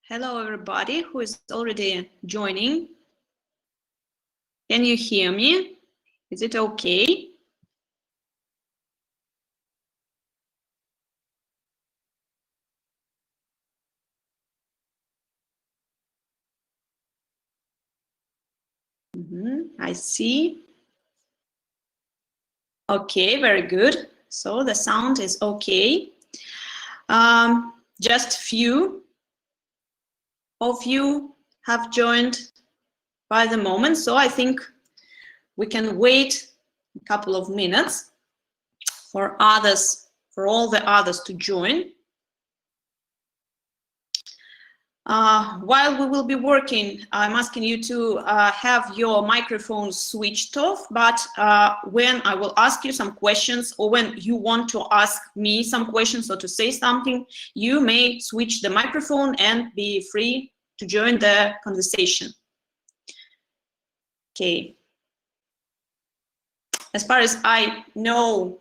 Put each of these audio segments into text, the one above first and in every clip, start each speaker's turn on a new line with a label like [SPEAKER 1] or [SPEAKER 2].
[SPEAKER 1] Hello, everybody who is already joining. Can you hear me? Is it okay? I see. Okay, very good. So the sound is okay. Just few of you have joined by the moment, so I think we can wait a couple of minutes for all the others to join. While we will be working, I'm asking you to have your microphones switched off, but when I will ask you some questions or when you want to ask me some questions or to say something, you may switch the microphone and be free to join the conversation. Okay. As far as I know,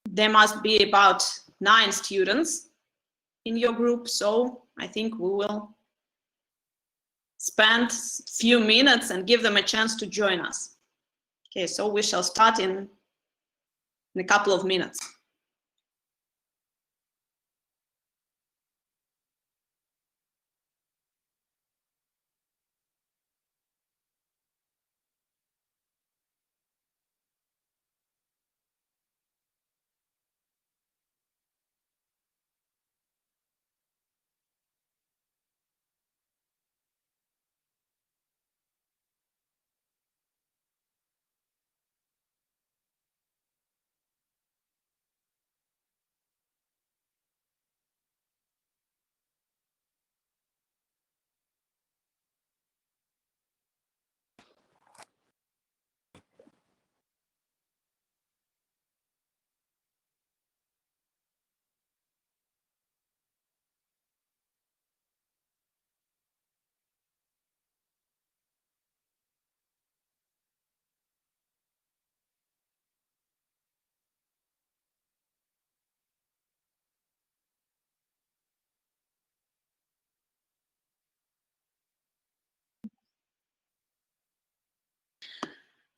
[SPEAKER 1] there must be about 9 students in your group, so I think we will spend a few minutes and give them a chance to join us. Okay, so we shall start in a couple of minutes.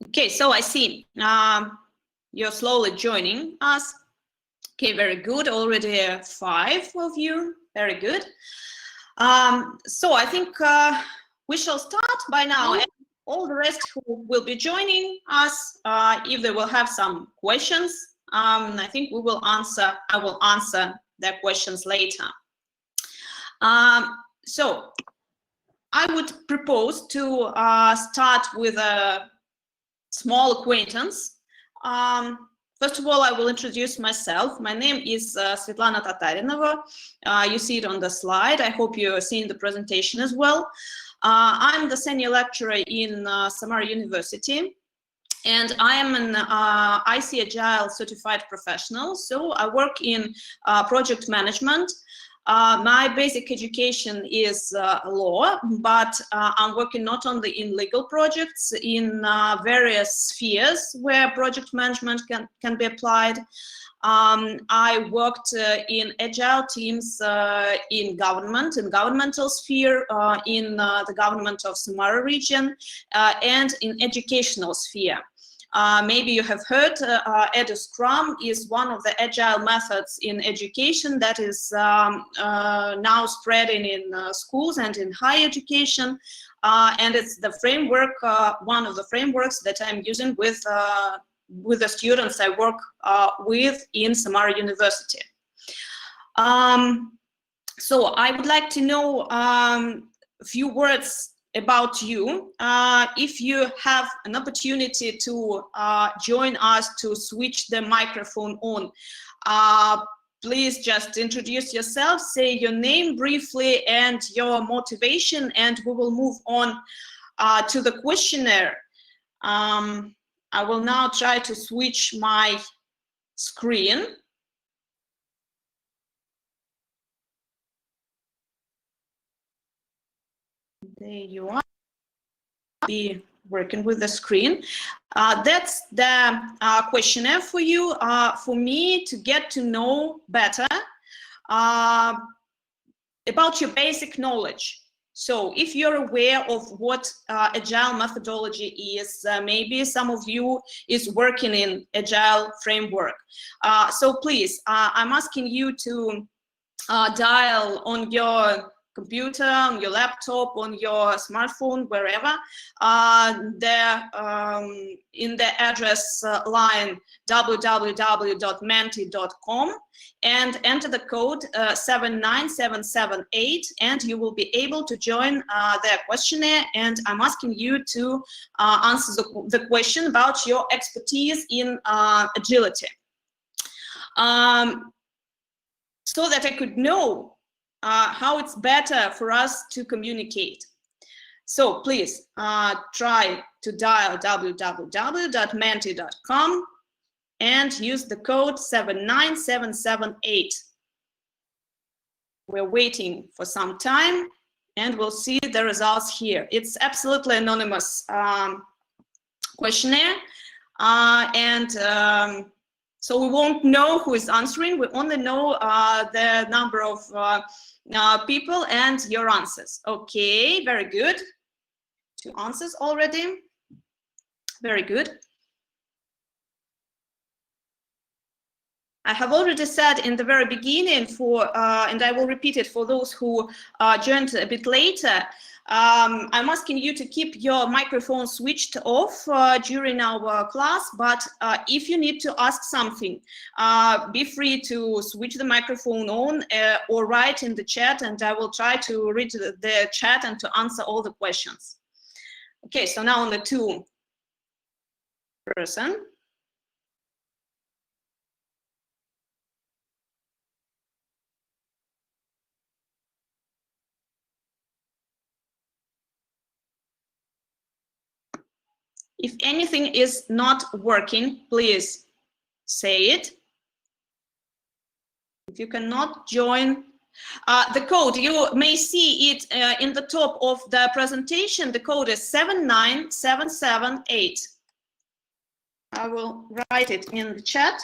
[SPEAKER 1] Okay, so I see you're slowly joining us. Okay, very good. Already 5 of you. Very good. So I think we shall start by now. And all the rest who will be joining us, if they will have some questions, I think I will answer their questions later. So I would propose to start with a small acquaintance. First of all, I will introduce myself. My name is Svetlana Tatarinova. You see it on the slide. I hope you're seeing the presentation as well. I'm the senior lecturer in Samara University, and I am an IC Agile certified professional. So I work in project management. My basic education is law, but I'm working not only in legal projects, in various spheres where project management can be applied. I worked in agile teams in governmental sphere, in the government of Samara region, and in educational sphere. Maybe you have heard EduScrum is one of the agile methods in education that is now spreading in schools and in higher education. And it's the framework, one of the frameworks that I'm using with the students I work with in Samara University. So I would like to know a few words about you. If you have an opportunity to join us, to switch the microphone on, please just introduce yourself, say your name briefly and your motivation, and we will move on to the questionnaire. I will now try to switch my screen. There you are. Be working with the screen. That's the questionnaire for you, for me to get to know better about your basic knowledge. So if you're aware of what Agile methodology is, maybe some of you is working in Agile framework. So please, I'm asking you to dial on your computer, on your laptop, on your smartphone, wherever, in the address line www.menti.com and enter the code 79778, and you will be able to join the questionnaire. And I'm asking you to answer the question about your expertise in agility, so that I could know how it's better for us to communicate. So please try to dial www.menti.com and use the code 79778. We're waiting for some time and we'll see the results here. It's absolutely anonymous questionnaire, so we won't know who is answering. We only know the number of people and your answers. Okay, very good. 2 answers already. Very good. I have already said in the very beginning and I will repeat it for those who joined a bit later, I'm asking you to keep your microphone switched off during our class, but if you need to ask something, be free to switch the microphone on or write in the chat, and I will try to read the chat and to answer all the questions. Okay, so now on the 2 person. If anything is not working, please say it. If you cannot join the code, you may see it in the top of the presentation. The code is 79778. I will write it in the chat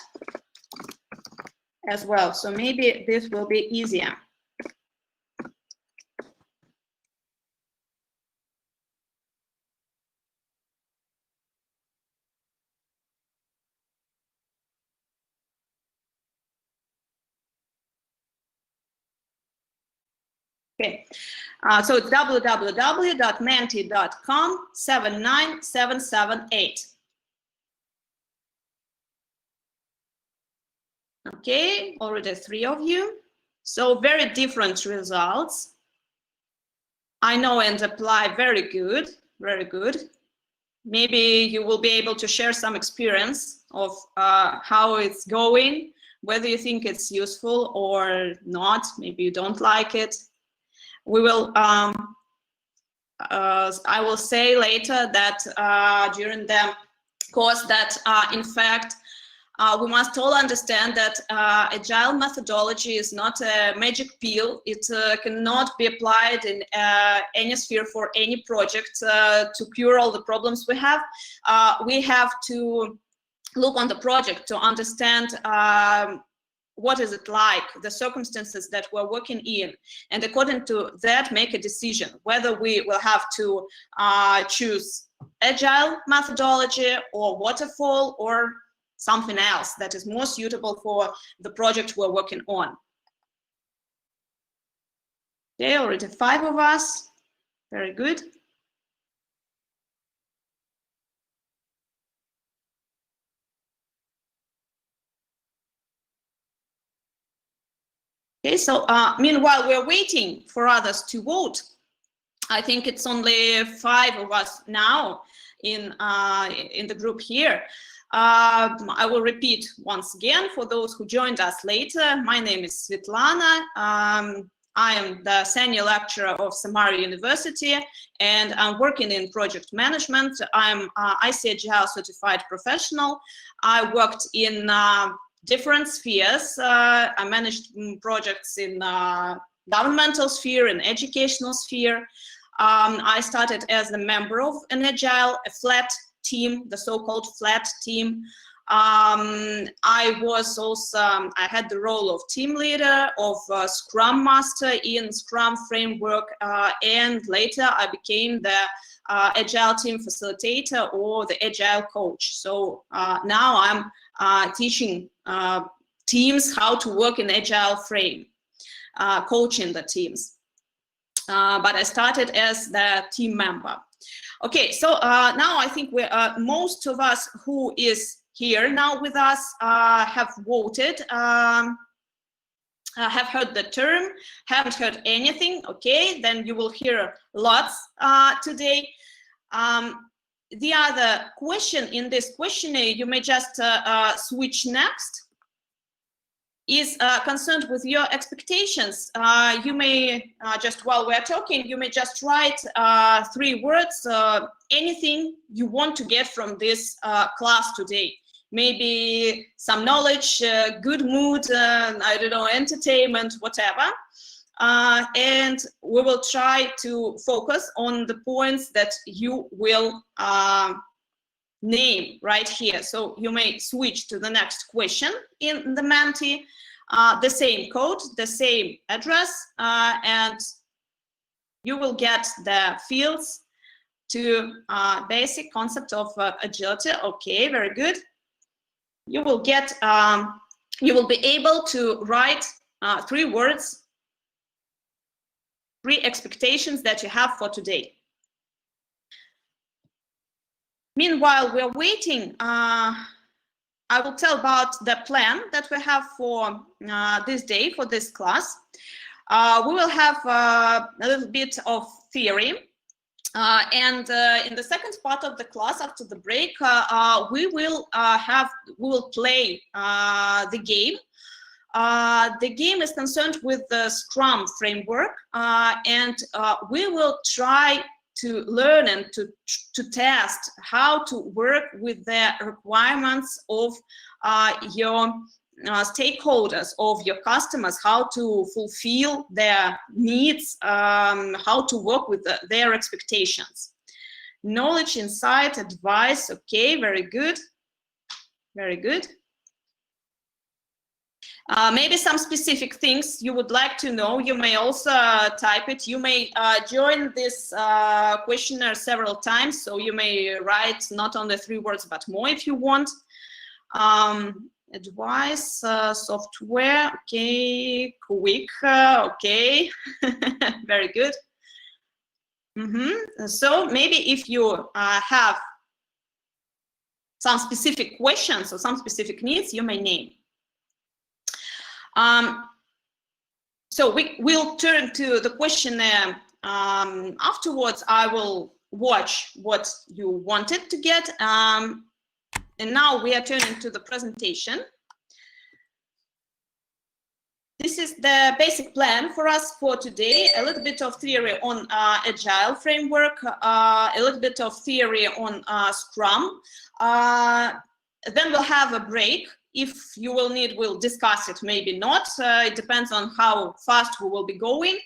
[SPEAKER 1] as well, so maybe this will be easier. Okay, so it's www.menti.com 79778. Okay, already 3 of you. So very different results. I know and apply, very good, very good. Maybe you will be able to share some experience of how it's going, whether you think it's useful or not. Maybe you don't like it. We will, I will say later that during the course that in fact, we must all understand that Agile methodology is not a magic pill. It cannot be applied in any sphere for any project to cure all the problems we have. We have to look on the project to understand what is it like, the circumstances that we're working in, and according to that, make a decision whether we will have to choose Agile methodology or waterfall or something else that is more suitable for the project we're working on. Okay, already 5 of us. Very good. Okay, so meanwhile we're waiting for others to vote. I think it's only 5 of us now in the group here. I will repeat once again for those who joined us later. My name is Svetlana. I am the senior lecturer of Samara University, and I'm working in project management. I'm ICAGL certified professional. I worked in different spheres. I managed projects in governmental sphere, in educational sphere. I started as a member of an Agile, a flat team, the so-called flat team. I was also, I had the role of team leader, of Scrum Master in Scrum framework, and later I became the Agile team facilitator or the Agile coach. So now I'm teaching teams how to work in Agile frame, coaching the teams. But I started as the team member. Okay, so now I think most of us who is here now with us have voted, have heard the term, haven't heard anything. Okay, then you will hear lots today. The other question in this questionnaire, you may just switch next, is concerned with your expectations. You may just, while we're talking, you may just write 3 words, anything you want to get from this class today. Maybe some knowledge, good mood, I don't know, entertainment, whatever. And we will try to focus on the points that you will name right here. So you may switch to the next question in the Menti, the same code, the same address, and you will get the fields to basic concept of agility. Okay, very good. You will get, you will be able to write 3 words, 3 expectations that you have for today. Meanwhile, we're waiting. I will tell about the plan that we have for this day, for this class. We will have a little bit of theory. And in the second part of the class, after the break, we will play the game. The game is concerned with the Scrum framework, and we will try to learn and to test how to work with the requirements of your stakeholders, of your customers, how to fulfill their needs, how to work with their expectations. Knowledge, insight, advice. Okay, very good. Very good. Maybe some specific things you would like to know, you may also type it. You may join this questionnaire several times, so you may write not only 3 words, but more if you want. Advice, software, okay, quick, okay, very good. So maybe if you have some specific questions or some specific needs, you may name. So we'll turn to the questionnaire afterwards. I will watch what you wanted to get. And now we are turning to the presentation. This is the basic plan for us for today. A little bit of theory on Agile framework, a little bit of theory on Scrum. Then we'll have a break. If you will need, we'll discuss it, maybe not. It depends on how fast we will be going.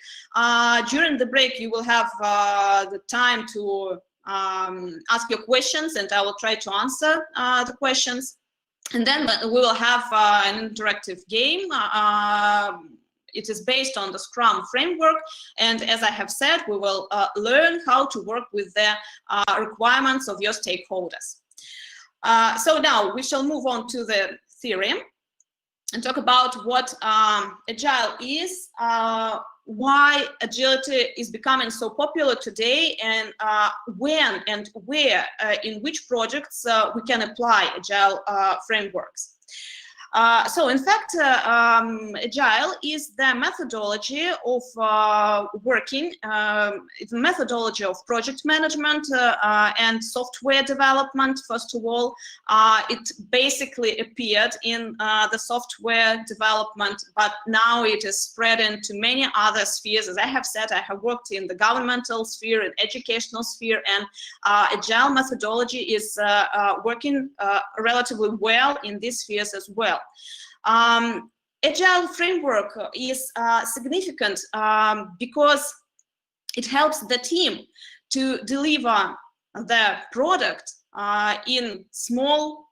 [SPEAKER 1] During the break, you will have the time to ask your questions, and I will try to answer the questions. And then we will have an interactive game. It is based on the Scrum framework. And as I have said, we will learn how to work with the requirements of your stakeholders. So now we shall move on to the theory and talk about what Agile is, why agility is becoming so popular today, and when and where, in which projects we can apply Agile frameworks. So in fact, Agile is the methodology of working, it's a methodology of project management and software development. First of all, it basically appeared in the software development, but now it is spread into many other spheres. As I have said, I have worked in the governmental sphere and educational sphere, and Agile methodology is working relatively well in these spheres as well. Agile framework is significant because it helps the team to deliver the product in small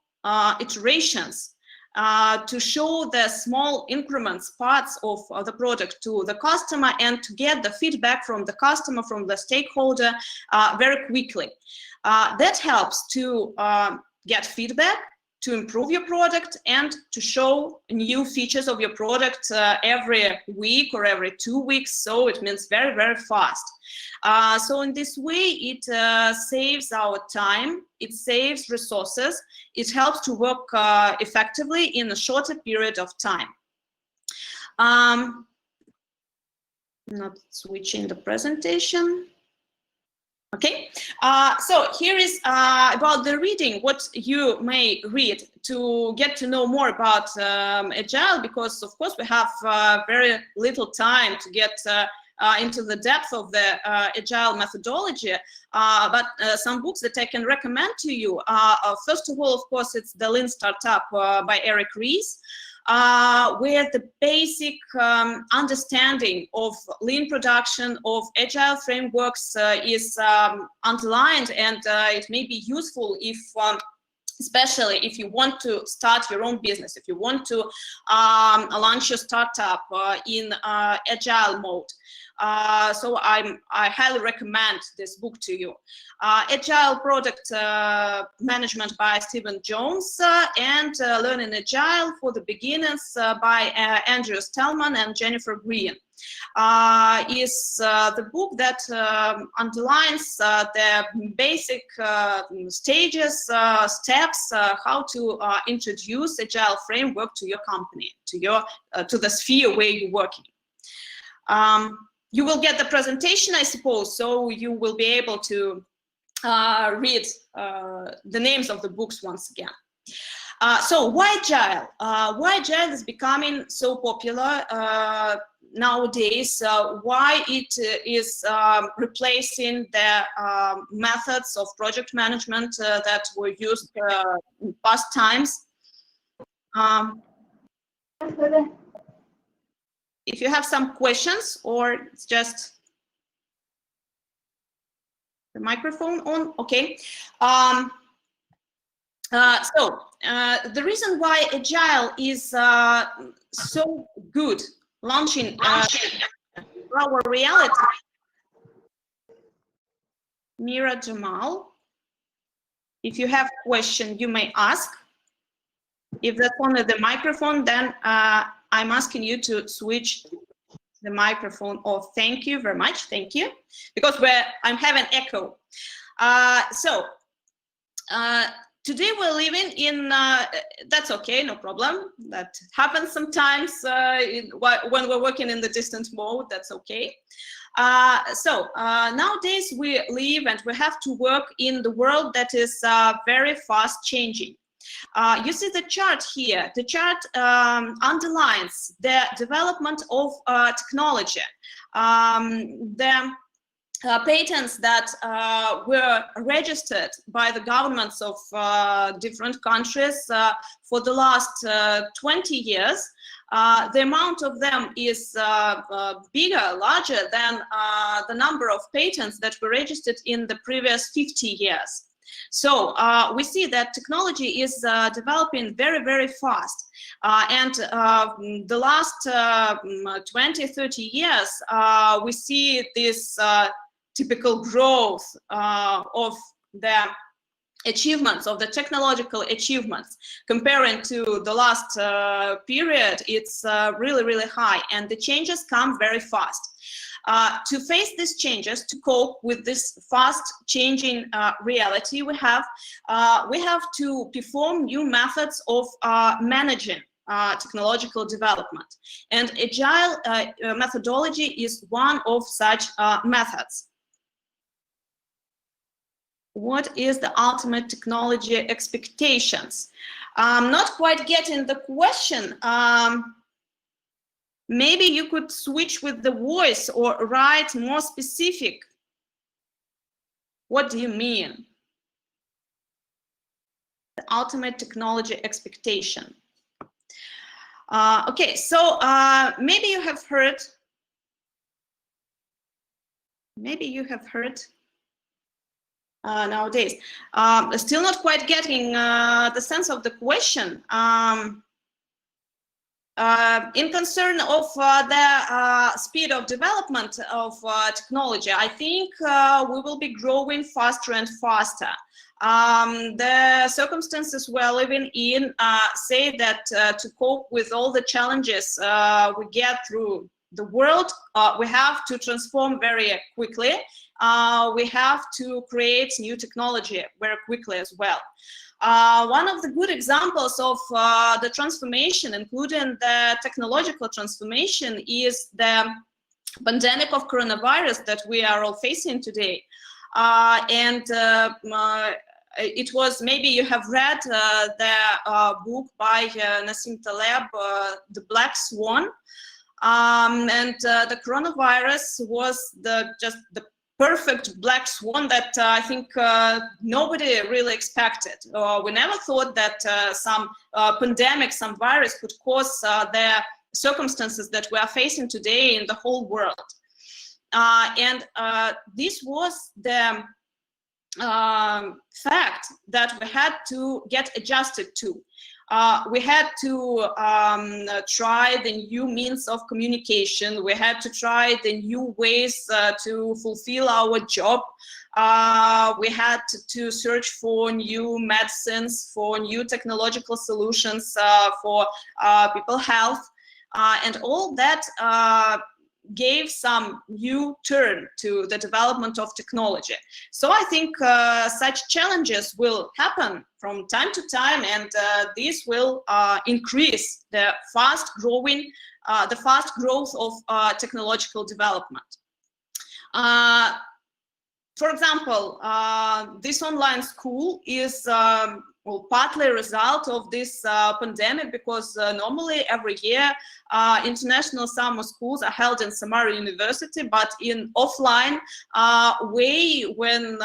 [SPEAKER 1] iterations to show the small increments, parts of the product to the customer, and to get the feedback from the customer, from the stakeholder very quickly. That helps to get feedback, to improve your product, and to show new features of your product every week or every 2 weeks. So it means very, very fast. So in this way, it saves our time, it saves resources, it helps to work effectively in a shorter period of time. Not switching the presentation. Okay, so here is about the reading, what you may read to get to know more about Agile, because of course we have very little time to get into the depth of the Agile methodology, but some books that I can recommend to you. First of all, of course, it's The Lean Startup by Eric Ries, where the basic understanding of lean production, of Agile frameworks is underlined, and it may be useful if especially if you want to start your own business, if you want to launch your startup in Agile mode. So I highly recommend this book to you. Agile Product Management by Stephen Jones and Learning Agile for the Beginners by Andrew Stellman and Jennifer Green is the book that underlines the basic stages, steps, how to introduce Agile framework to your company, to the sphere where you're working. You will get the presentation, I suppose, so you will be able to read the names of the books once again. So why Agile? Why Agile is becoming so popular nowadays? Why it is replacing the methods of project management that were used in past times? If you have some questions, or it's just the microphone on, okay. So the reason why Agile is so good launching our reality. Mira Jamal, if you have a question, you may ask. If that's only the microphone, then I'm asking you to switch the microphone off. Thank you very much. Thank you. Because I'm having echo. Today we're living in, that's okay, no problem. That happens sometimes when we're working in the distant mode, that's okay. Nowadays we live and we have to work in the world that is very fast changing. You see the chart here. The chart underlines the development of technology. The patents that were registered by the governments of different countries for the last 20 years, the amount of them is bigger, larger than the number of patents that were registered in the previous 50 years. So we see that technology is developing very, very fast. And the last 20, 30 years, we see this typical growth of the achievements, of the technological achievements. Comparing to the last period, it's really, really high, and the changes come very fast. To face these changes, to cope with this fast changing reality we have to perform new methods of managing technological development. And Agile methodology is one of such methods. What is the ultimate technology expectations? I'm not quite getting the question. Maybe you could switch with the voice or write more specific. What do you mean? The ultimate technology expectation. Okay, so maybe you have heard nowadays. Still not quite getting the sense of the question. In concern of the speed of development of technology, I think we will be growing faster and faster. The circumstances we're living in say that to cope with all the challenges we get through the world, we have to transform very quickly. We have to create new technology very quickly as well. One of the good examples of the transformation, including the technological transformation, is the pandemic of coronavirus that we are all facing today. It was, maybe you have read the book by Nassim Taleb, The Black Swan. The coronavirus was just the perfect black swan that I think nobody really expected. We never thought that some pandemic, some virus could cause the circumstances that we are facing today in the whole world. This was the fact that we had to get adjusted to. We had to try the new means of communication. We had to try the new ways to fulfill our job. We had to search for new medicines, for new technological solutions for people's health. And all that gave some new turn to the development of technology. So I think such challenges will happen from time to time, and this will increase the fast growth of technological development. For example, this online school is partly a result of this pandemic, because normally every year international summer schools are held in Samara University, but in offline way, when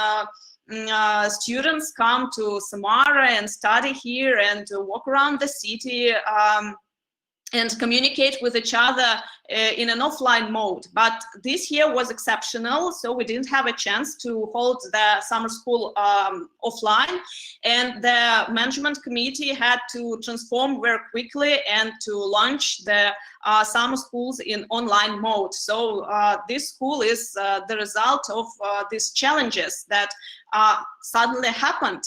[SPEAKER 1] students come to Samara and study here and walk around the city and communicate with each other in an offline mode. But this year was exceptional, so we didn't have a chance to hold the summer school offline, and the management committee had to transform very quickly and to launch the summer schools in online mode. So this school is the result of these challenges that suddenly happened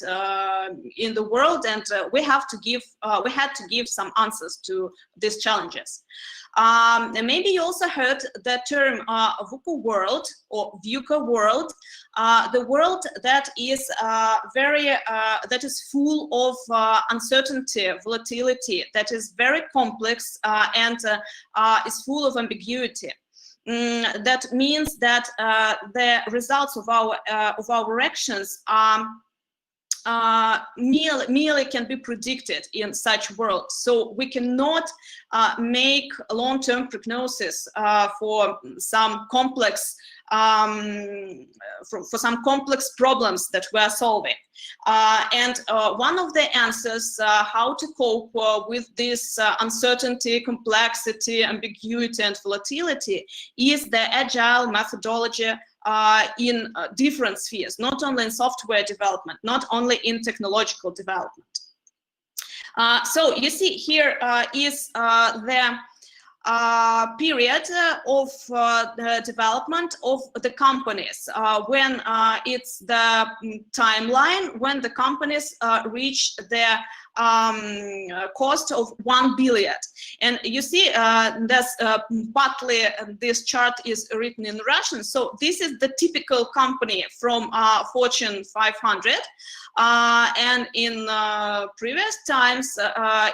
[SPEAKER 1] in the world, and we had to give some answers to these challenges. And maybe you also heard the term VUCA world or VUCA world, the world that is that is full of uncertainty, volatility, that is very complex and is full of ambiguity. That means that the results of our actions merely can be predicted in such world. So we cannot make a long-term prognosis for some complex problems that we are solving. And one of the answers how to cope with this uncertainty, complexity, ambiguity, and volatility is the agile methodology in different spheres, not only in software development, not only in technological development. So you see here is the period of the development of the companies, when it's the timeline when the companies reach their cost of 1 billion. And you see that's partly this chart is written in Russian. So this is the typical company from Fortune 500. And in previous times,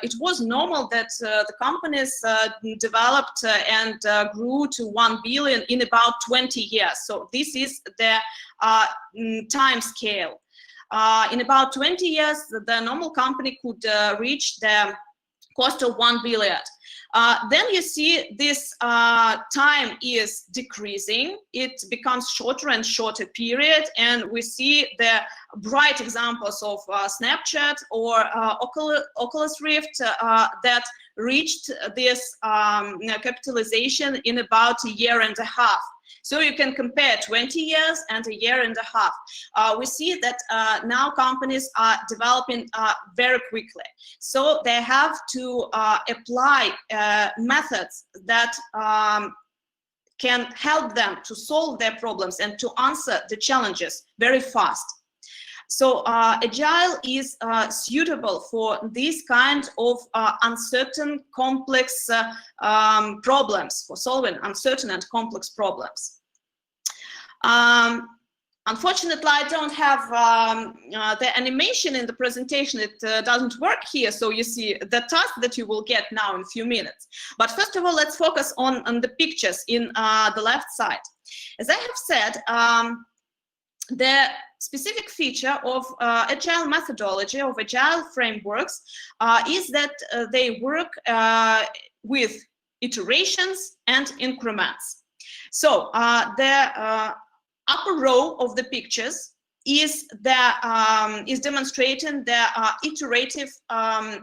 [SPEAKER 1] it was normal that the companies developed and grew to 1 billion in about 20 years. So this is the time scale. In about 20 years, the normal company could reach the cost of 1 billion. Then you see this time is decreasing. It becomes shorter and shorter period, and we see the bright examples of Snapchat or Oculus Rift that reached this capitalization in about a year and a half. So you can compare 20 years and a year and a half. We see that now companies are developing very quickly. So they have to apply methods that can help them to solve their problems and to answer the challenges very fast. So Agile is suitable for these kind of uncertain, complex problems, for solving uncertain and complex problems. Unfortunately, I don't have the animation in the presentation. It doesn't work here, so you see the task that you will get now in a few minutes. But first of all, let's focus on the pictures in the left side. As I have said, the specific feature of Agile methodology, of Agile frameworks, is that they work with iterations and increments. So the upper row of the pictures is demonstrating the iterative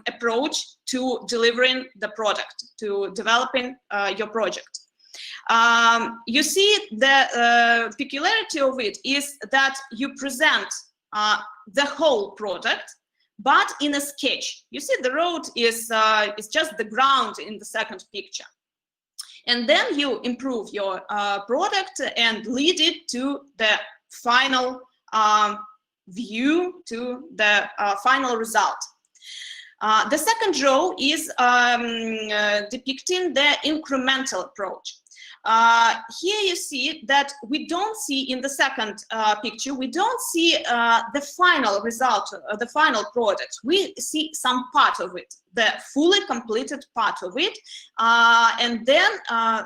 [SPEAKER 1] approach to delivering the product, to developing your project. You see the peculiarity of it is that you present the whole product, but in a sketch. You see the road is just the ground in the second picture. And then you improve your product and lead it to the final view, to the final result. The second row is depicting the incremental approach. Here you see that we don't see in the second picture, we don't see the final result, the final product. We see some part of it, the fully completed part of it, and then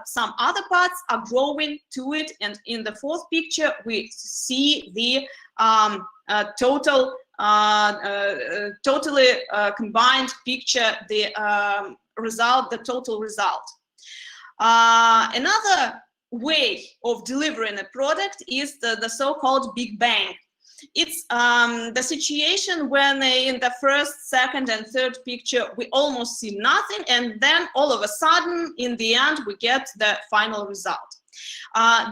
[SPEAKER 1] some other parts are growing to it. And in the fourth picture, we see the totally combined picture, the result, the total result. Another way of delivering a product is the so-called Big Bang. It's the situation when in the first, second, and third picture we almost see nothing, and then all of a sudden, in the end, we get the final result.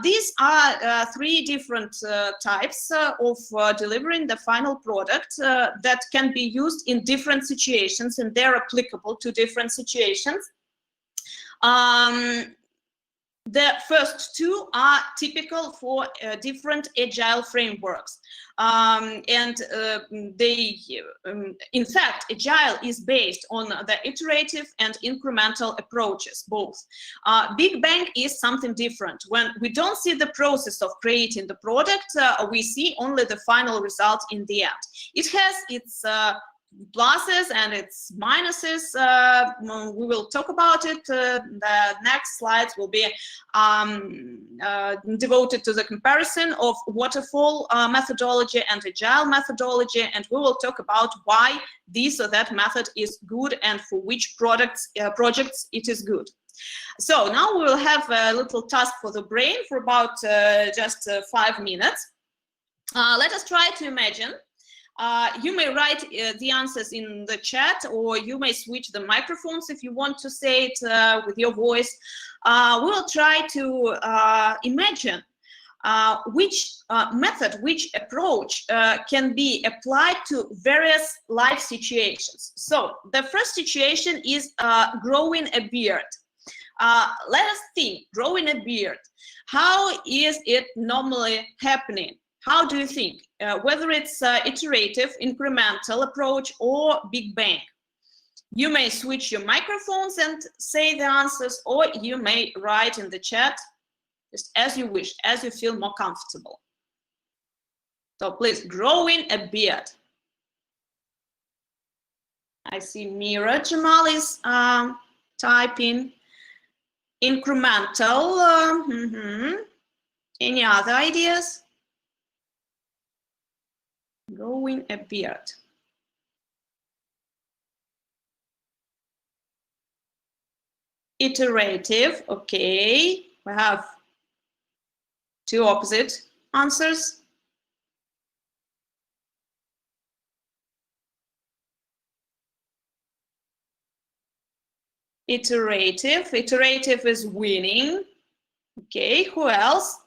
[SPEAKER 1] These are three different types of delivering the final product that can be used in different situations, and they're applicable to different situations. The first two are typical for different Agile frameworks. In fact, Agile is based on the iterative and incremental approaches, both. Big Bang is something different. When we don't see the process of creating the product, we see only the final result in the end. It has its pluses and its minuses. We will talk about it. The next slides will be devoted to the comparison of waterfall methodology and Agile methodology, and we will talk about why this or that method is good and for which projects it is good. So now we will have a little task for the brain for about just 5 minutes. Let us try to imagine. You may write the answers in the chat, or you may switch the microphones if you want to say it with your voice. We will try to imagine which method, which approach can be applied to various life situations. So the first situation is growing a beard. Let us think, growing a beard. How is it normally happening? How do you think? Whether it's iterative, incremental approach, or Big Bang? You may switch your microphones and say the answers, or you may write in the chat, just as you wish, as you feel more comfortable. So please, growing a beard. I see Mira Jamal is typing. Incremental. Any other ideas? Growing a beard. Iterative, okay. We have two opposite answers. Iterative is winning. Okay, who else?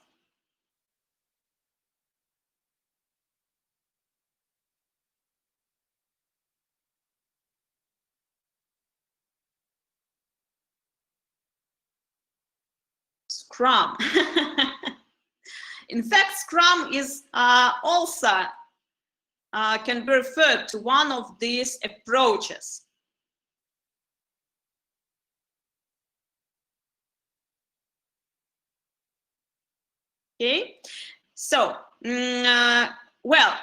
[SPEAKER 1] Scrum. In fact, Scrum is also can be referred to one of these approaches. Okay, so well,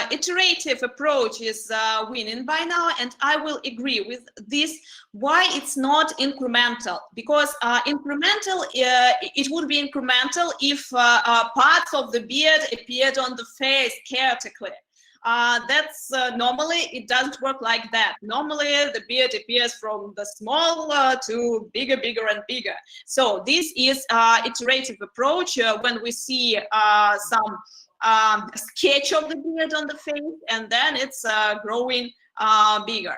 [SPEAKER 1] iterative approach is winning by now, and I will agree with this. Why it's not incremental? Because incremental, it would be incremental if parts of the beard appeared on the face chaotically. That's normally it doesn't work like that. Normally the beard appears from the small to bigger and bigger. So this is iterative approach when we see some sketch of the beard on the face, and then it's growing bigger.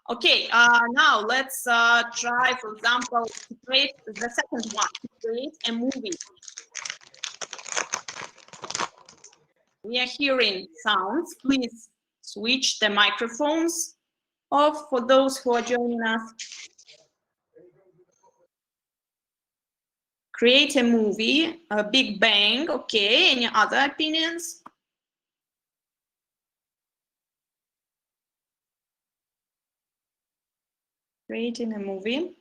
[SPEAKER 1] Okay, now let's try, for example, to create the second one, to create a movie. We are hearing sounds. Please switch the microphones off for those who are joining us. Create a movie, a Big Bang. Okay, any other opinions? Creating a movie.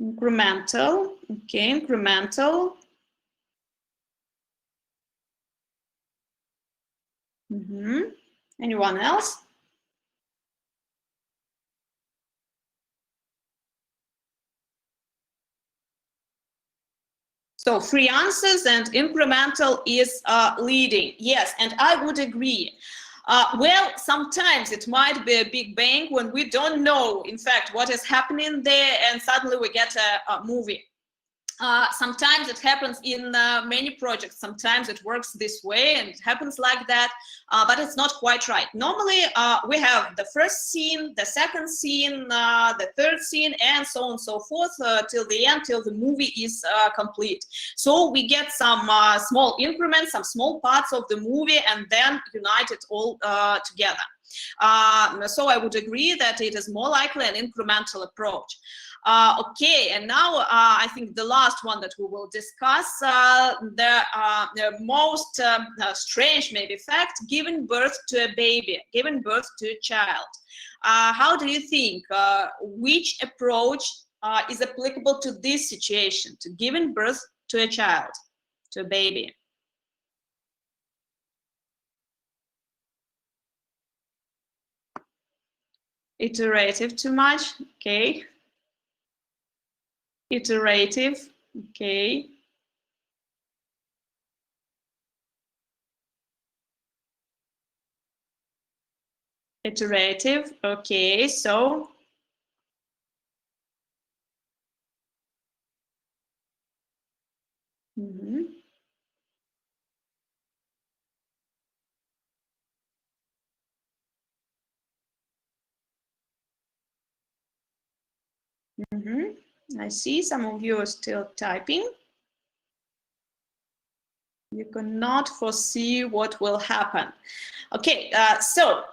[SPEAKER 1] Incremental. Okay, incremental. Anyone else? So 3 answers, and incremental is leading. Yes, and I would agree. Well, sometimes it might be a big bang when we don't know, in fact, what is happening there, and suddenly we get a movie. Sometimes it happens in many projects. Sometimes it works this way and it happens like that, but it's not quite right. Normally, we have the first scene, the second scene, the third scene, and so on and so forth till the end, till the movie is complete. So we get some small increments, some small parts of the movie, and then unite it all together. So I would agree that it is more likely an incremental approach. Okay, and now I think the last one that we will discuss, the most strange maybe fact, giving birth to a baby, giving birth to a child. How do you think, which approach is applicable to this situation, to giving birth to a child, to a baby? Iterative too much? Okay. Iterative, okay. Iterative, okay, so. I see some of you are still typing. You cannot foresee what will happen. Okay, so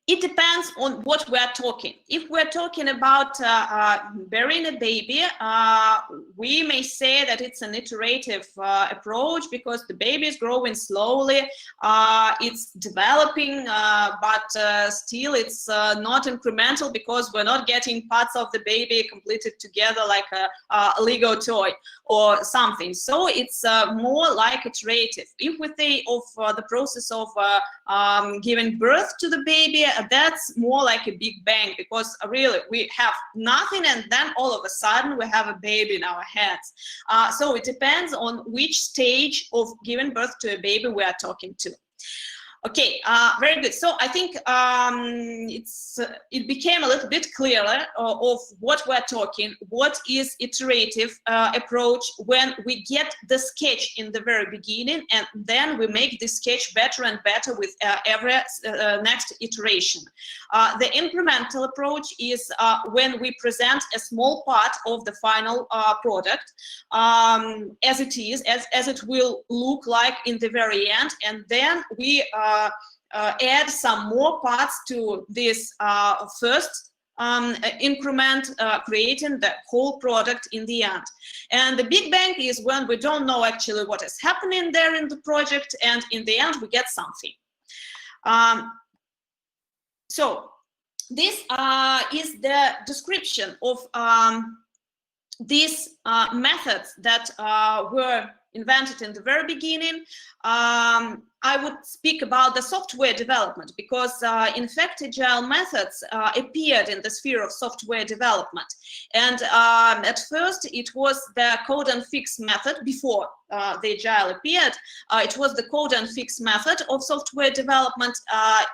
[SPEAKER 1] it depends on what we're talking. If we're talking about burying a baby, we may say that it's an iterative approach because the baby is growing slowly, it's developing, but still it's not incremental because we're not getting parts of the baby completed together like a Lego toy or something. So it's more like iterative. If we think of the process of giving birth to the baby, that's more like a big bang, because really we have nothing and then all of a sudden we have a baby in our hands. So it depends on which stage of giving birth to a baby we are talking to. Okay, very good. So I think it became a little bit clearer of what we're talking, what is iterative approach when we get the sketch in the very beginning and then we make the sketch better and better with every next iteration. The incremental approach is when we present a small part of the final product as it is, as it will look like in the very end, and then we add some more parts to this first increment, creating the whole product in the end. And the big bang is when we don't know actually what is happening there in the project, and in the end we get something. So this is the description of these methods that were invented in the very beginning. I would speak about the software development because in fact agile methods appeared in the sphere of software development, and at first it was the code and fix method. Before the agile appeared, it was the code and fix method of software development.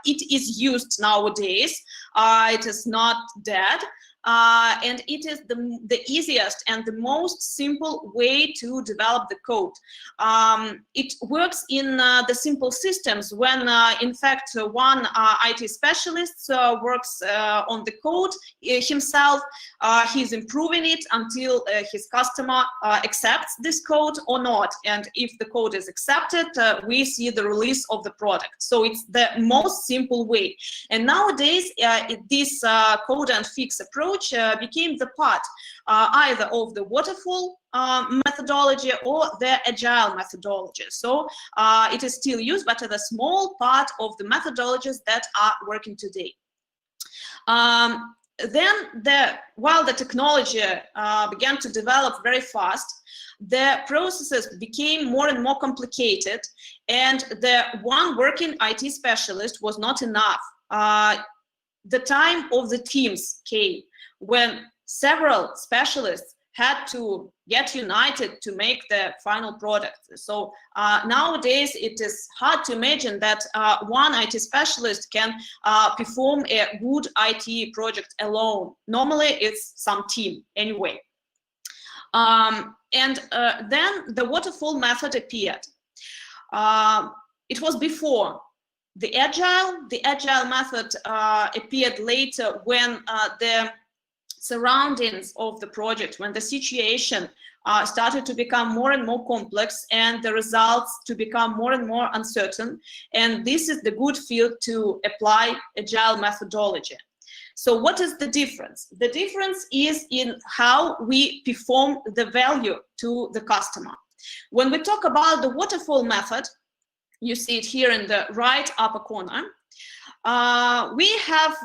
[SPEAKER 1] It is used nowadays. It is not dead. And it is the easiest and the most simple way to develop the code. It works in the simple systems when, in fact, one IT specialist works on the code himself. He's improving it until his customer accepts this code or not. And if the code is accepted, we see the release of the product. So it's the most simple way. And nowadays, this code and fix approach became the part either of the waterfall methodology or the agile methodology. So it is still used, but as a small part of the methodologies that are working today. Then, while the technology began to develop very fast, the processes became more and more complicated, and the one working IT specialist was not enough. The time of the teams came when several specialists had to get united to make the final product. So nowadays it is hard to imagine that one IT specialist can perform a good IT project alone. Normally it's some team anyway. And then the waterfall method appeared. It was before the agile method appeared later when the surroundings of the project, when the situation started to become more and more complex and the results to become more and more uncertain. And this is the good field to apply agile methodology. So what is the difference? The difference is in how we perform the value to the customer. When we talk about the waterfall method, you see it here in the right upper corner. We have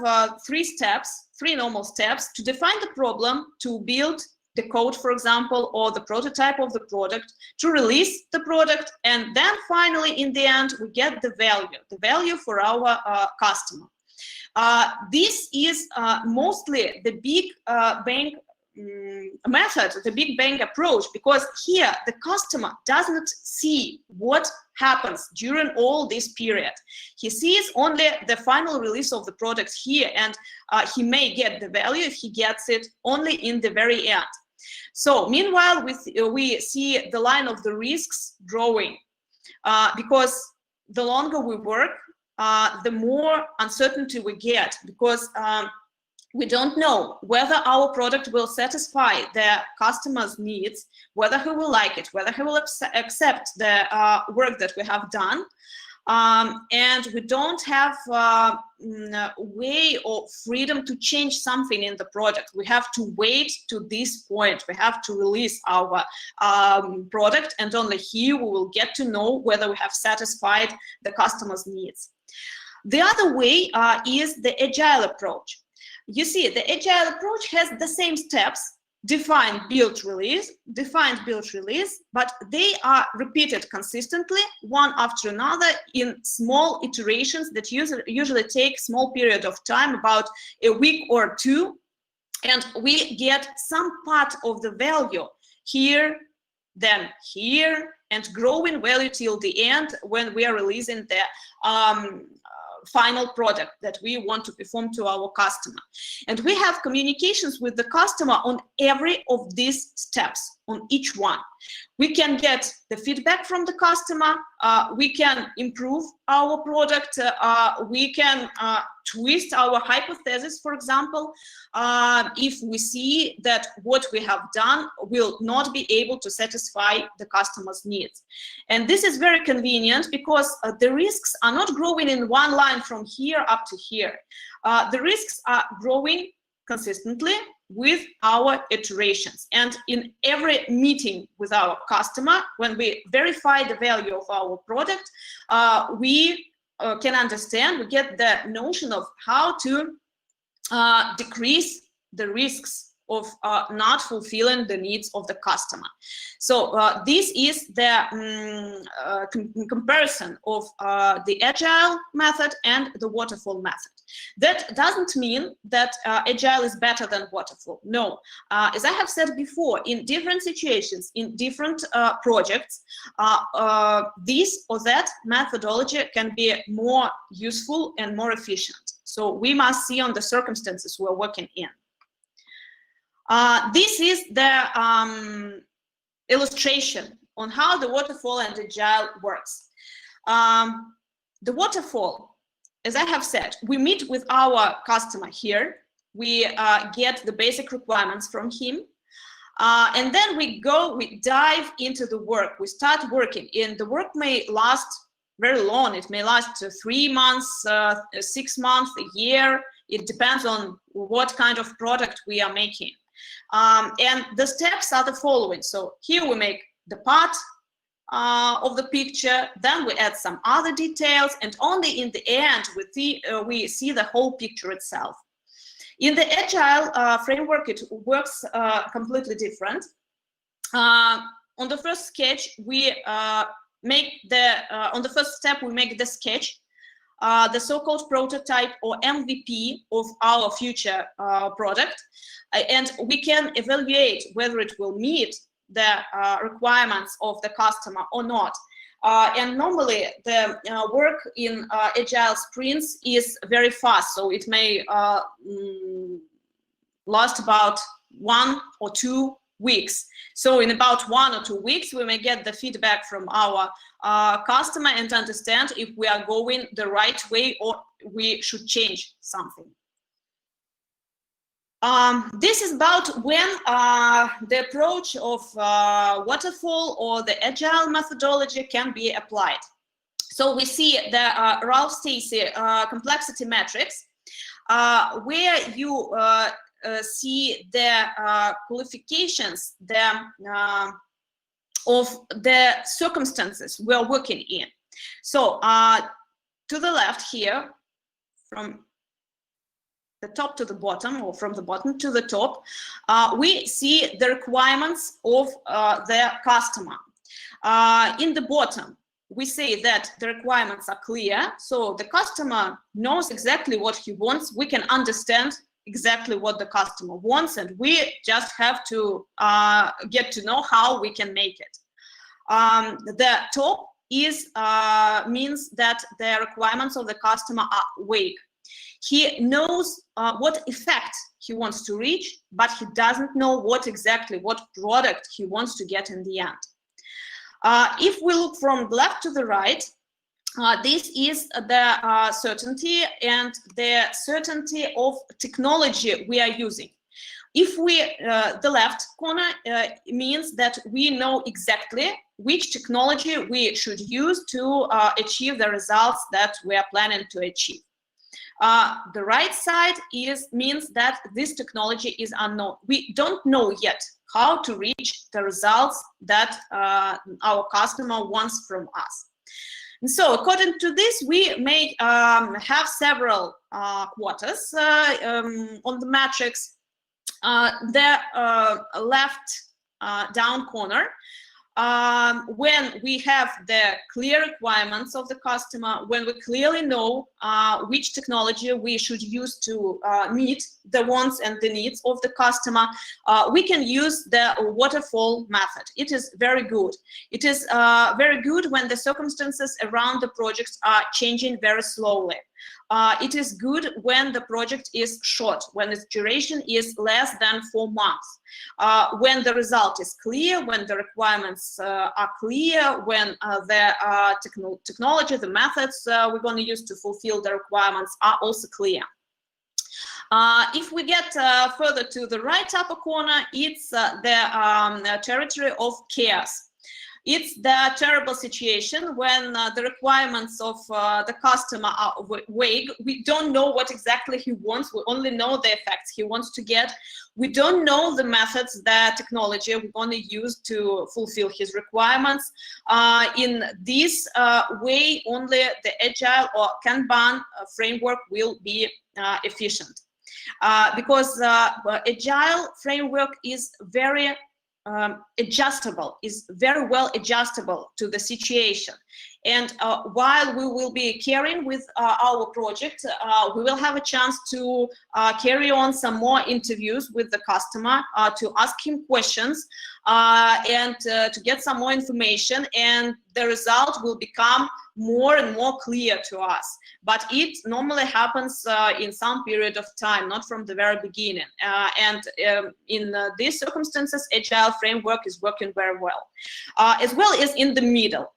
[SPEAKER 1] three normal steps to define the problem, to build the code, for example, or the prototype of the product, to release the product, and then finally, in the end, we get the value for our customer. This is mostly the big bang method, the big bang approach, because here the customer doesn't see what happens during all this period. He sees only the final release of the product here, and he may get the value if he gets it only in the very end. So meanwhile, we see the line of the risks growing because the longer we work, the more uncertainty we get, because we don't know whether our product will satisfy the customer's needs, whether he will like it, whether he will accept the work that we have done. And we don't have a way or freedom to change something in the product. We have to wait to this point. We have to release our product, and only here we will get to know whether we have satisfied the customer's needs. The other way is the agile approach. You see, the agile approach has the same steps: define, build, release, but they are repeated consistently, one after another, in small iterations that usually take small period of time, about a week or two, and we get some part of the value here, then here, and growing value till the end when we are releasing the final product that we want to perform to our customer. And we have communications with the customer on every of these steps, on each one. We can get the feedback from the customer, we can improve our product, we can twist our hypothesis, for example, if we see that what we have done will not be able to satisfy the customer's needs. And this is very convenient because the risks are not growing in one line from here up to here. The risks are growing consistently with our iterations. And in every meeting with our customer, when we verify the value of our product, we can understand, we get the notion of how to decrease the risks of not fulfilling the needs of the customer. So this is the comparison of the agile method and the waterfall method. That doesn't mean that agile is better than waterfall. No, as I have said before, in different situations, in different projects, this or that methodology can be more useful and more efficient. So we must see on the circumstances we're working in. This is the illustration on how the waterfall and agile works. The waterfall, as I have said, we meet with our customer here. We get the basic requirements from him. And then we dive into the work. We start working, and the work may last very long. It may last 3 months, 6 months, a year. It depends on what kind of product we are making. And the steps are the following. So here we make the part of the picture, then we add some other details, and only in the end we see the whole picture itself. In the agile framework, it works completely different. On the first sketch, we on the first step, we make the sketch, the so-called prototype or MVP of our future product, and we can evaluate whether it will meet the requirements of the customer or not. And normally the work in agile sprints is very fast, so it may last about 1 or 2 weeks. So in about 1 or 2 weeks, we may get the feedback from our customer and understand if we are going the right way or we should change something. This is about when the approach of waterfall or the agile methodology can be applied. So we see the Ralph Stacey complexity matrix, where you see the qualifications of the circumstances we are working in. So to the left here, from the top to the bottom, or from the bottom to the top, we see the requirements of the customer. In the bottom, we say that the requirements are clear, so the customer knows exactly what he wants. We can understand exactly what the customer wants, and we just have to get to know how we can make it. The top is means that the requirements of the customer are vague. He knows what effect he wants to reach, but he doesn't know what product he wants to get in the end. If we look from left to the right, this is the certainty and the certainty of technology we are using. If we, the left corner means that we know exactly which technology we should use to achieve the results that we are planning to achieve. The right side means that this technology is unknown. We don't know yet how to reach the results that our customer wants from us. And so according to this, we may have several quarters on the matrix. The left down corner, when we have the clear requirements of the customer, when we clearly know which technology we should use to meet the wants and the needs of the customer, we can use the waterfall method. It is very good. It is very good when the circumstances around the projects are changing very slowly. It is good when the project is short, when its duration is less than 4 months, when the result is clear, when the requirements are clear, when the technology, the methods we're going to use to fulfill the requirements are also clear. If we get further to the right upper corner, it's the territory of chaos. It's the terrible situation when the requirements of the customer are vague. We don't know what exactly he wants. We only know the effects he wants to get. We don't know the methods, the technology we're going to use to fulfill his requirements. In this way, only the Agile or Kanban framework will be efficient. Because Agile framework is very adjustable, is very well adjustable to the situation. And while we will be carrying with our project, we will have a chance to carry on some more interviews with the customer, to ask him questions, and to get some more information, and the result will become more and more clear to us. But it normally happens in some period of time, not from the very beginning. In these circumstances, Agile framework is working very well. As well as in the middle.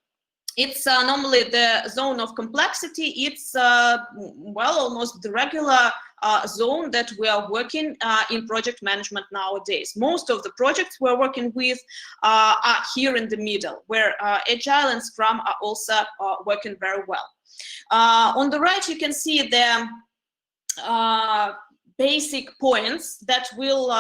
[SPEAKER 1] It's normally the zone of complexity. It's, well, almost the regular zone that we are working in project management nowadays. Most of the projects we're working with are here in the middle, where Agile and Scrum are also working very well. On the right, you can see the basic points that will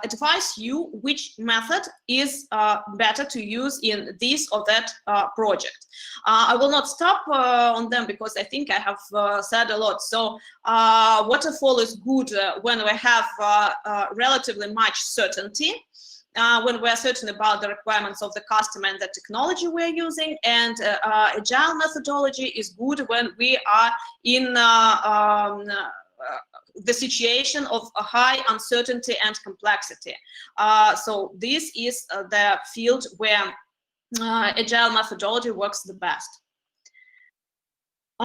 [SPEAKER 1] advise you which method is better to use in this or that project. I will not stop on them because I think I have said a lot. So waterfall is good when we have relatively much certainty, when we're certain about the requirements of the customer and the technology we're using, and Agile methodology is good when we are in the situation of a high uncertainty and complexity. So this is the field where Agile methodology works the best.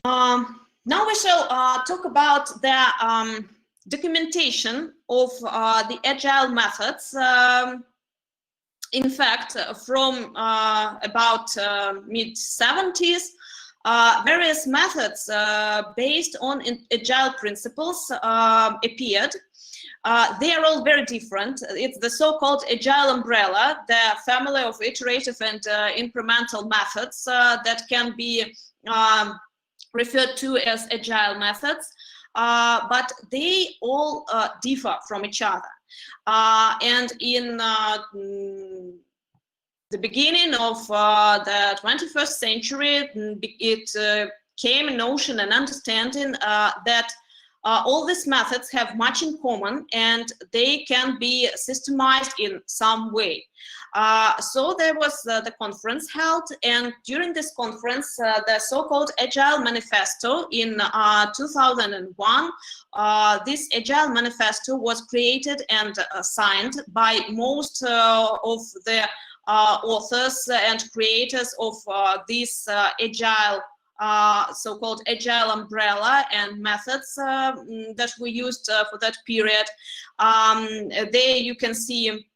[SPEAKER 1] Now we shall talk about the documentation of the Agile methods. In fact, from about mid-70s, various methods based on Agile principles appeared. They are all very different. It's the so-called Agile umbrella, the family of iterative and incremental methods that can be referred to as Agile methods, but they all differ from each other. And in the beginning of the 21st century, it came a notion and understanding that all these methods have much in common and they can be systemized in some way. So there was the conference held, and during this conference, the so-called Agile Manifesto in 2001, this Agile Manifesto was created and signed by most of the authors and creators of this Agile, so-called Agile umbrella and methods that we used for that period. There you can see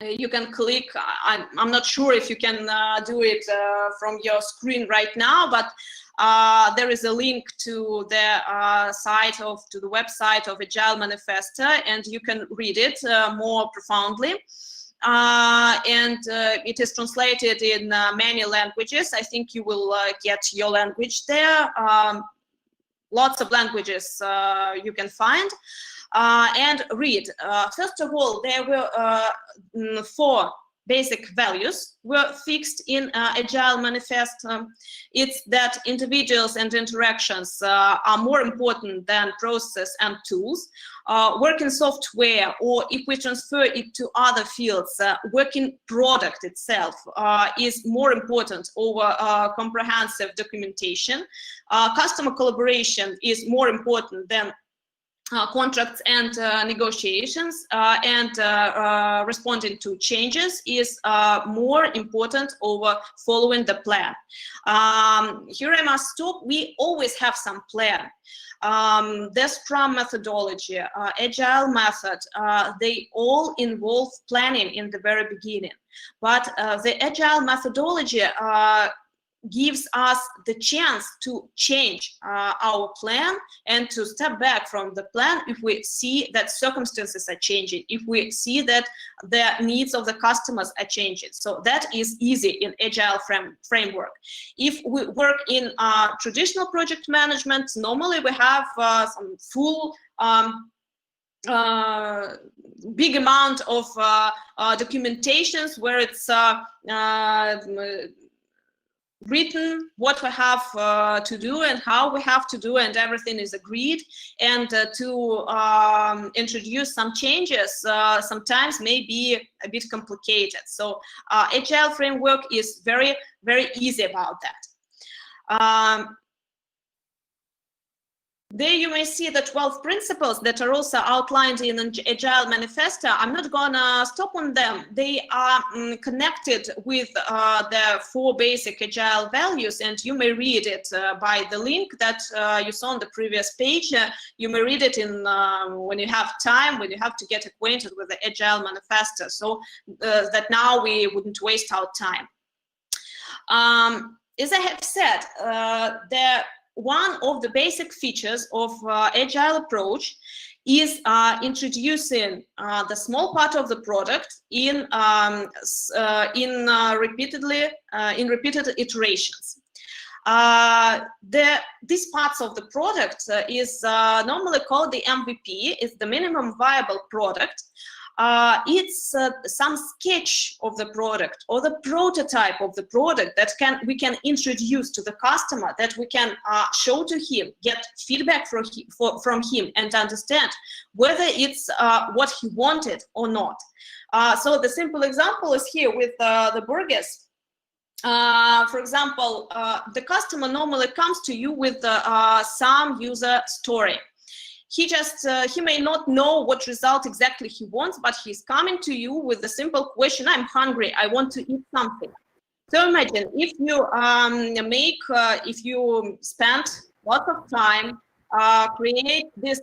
[SPEAKER 1] you can click, I'm not sure if you can do it from your screen right now, but there is a link to the to the website of Agile Manifesto, and you can read it more profoundly. And it is translated in many languages. I think you will get your language there. Lots of languages you can find and read. First of all, there were 4 basic values were fixed in Agile Manifesto. It's that individuals and interactions are more important than process and tools. Working software, or if we transfer it to other fields, working product itself is more important over comprehensive documentation. Customer collaboration is more important than contracts and negotiations, and responding to changes is more important over following the plan. Here I must stop. We always have some plan. The Scrum methodology, Agile method, they all involve planning in the very beginning. But the Agile methodology gives us the chance to change our plan and to step back from the plan if we see that circumstances are changing, if we see that the needs of the customers are changing. So that is easy in Agile framework. If we work in traditional project management, normally we have some full big amount of documentations where it's written what we have to do and how we have to do, and everything is agreed. And to introduce some changes sometimes may be a bit complicated. So Agile framework is very, very easy about that. There you may see the 12 principles that are also outlined in an Agile Manifesto. I'm not gonna stop on them. They are connected with the 4 basic Agile values, and you may read it by the link that you saw on the previous page. You may read it in when you have time, when you have to get acquainted with the Agile Manifesto, so that now we wouldn't waste our time. As I have said, one of the basic features of Agile approach is introducing the small part of the product in repeated iterations. These parts of the product is normally called the MVP, is the minimum viable product. It's some sketch of the product or the prototype of the product that we can introduce to the customer, that we can show to him, get feedback from him, and understand whether it's what he wanted or not. So the simple example is here with the burgers. For example, the customer normally comes to you with some user story. He may not know what result exactly he wants, but he's coming to you with a simple question: I'm hungry, I want to eat something. So imagine if you if you spend lots of time create this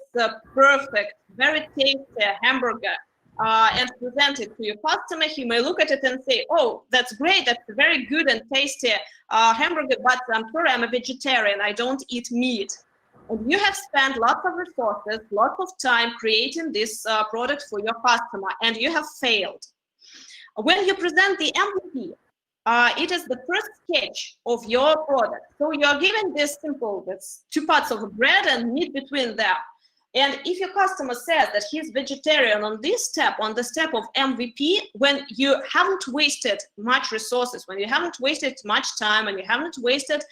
[SPEAKER 1] perfect, very tasty hamburger and present it to your customer, he may look at it and say, oh, that's great, that's a very good and tasty hamburger, but I'm sorry, I'm a vegetarian, I don't eat meat. And you have spent lots of resources, lots of time creating this product for your customer, and you have failed. When you present the MVP, it is the first sketch of your product. So you are given this simple, that's 2 parts of bread and meat between them. And if your customer says that he's vegetarian on this step, on the step of MVP, when you haven't wasted much resources, when you haven't wasted much time, and you haven't wasted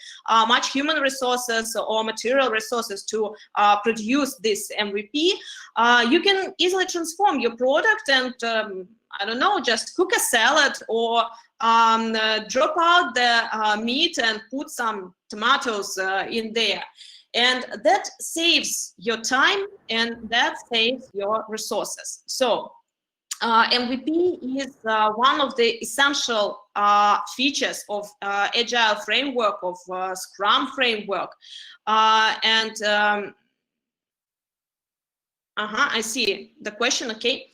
[SPEAKER 1] much human resources or material resources to produce this MVP, you can easily transform your product and, I don't know, just cook a salad or drop out the meat and put some tomatoes in there. And that saves your time and that saves your resources. So MVP is one of the essential features of Agile framework, of Scrum framework. I see the question, okay.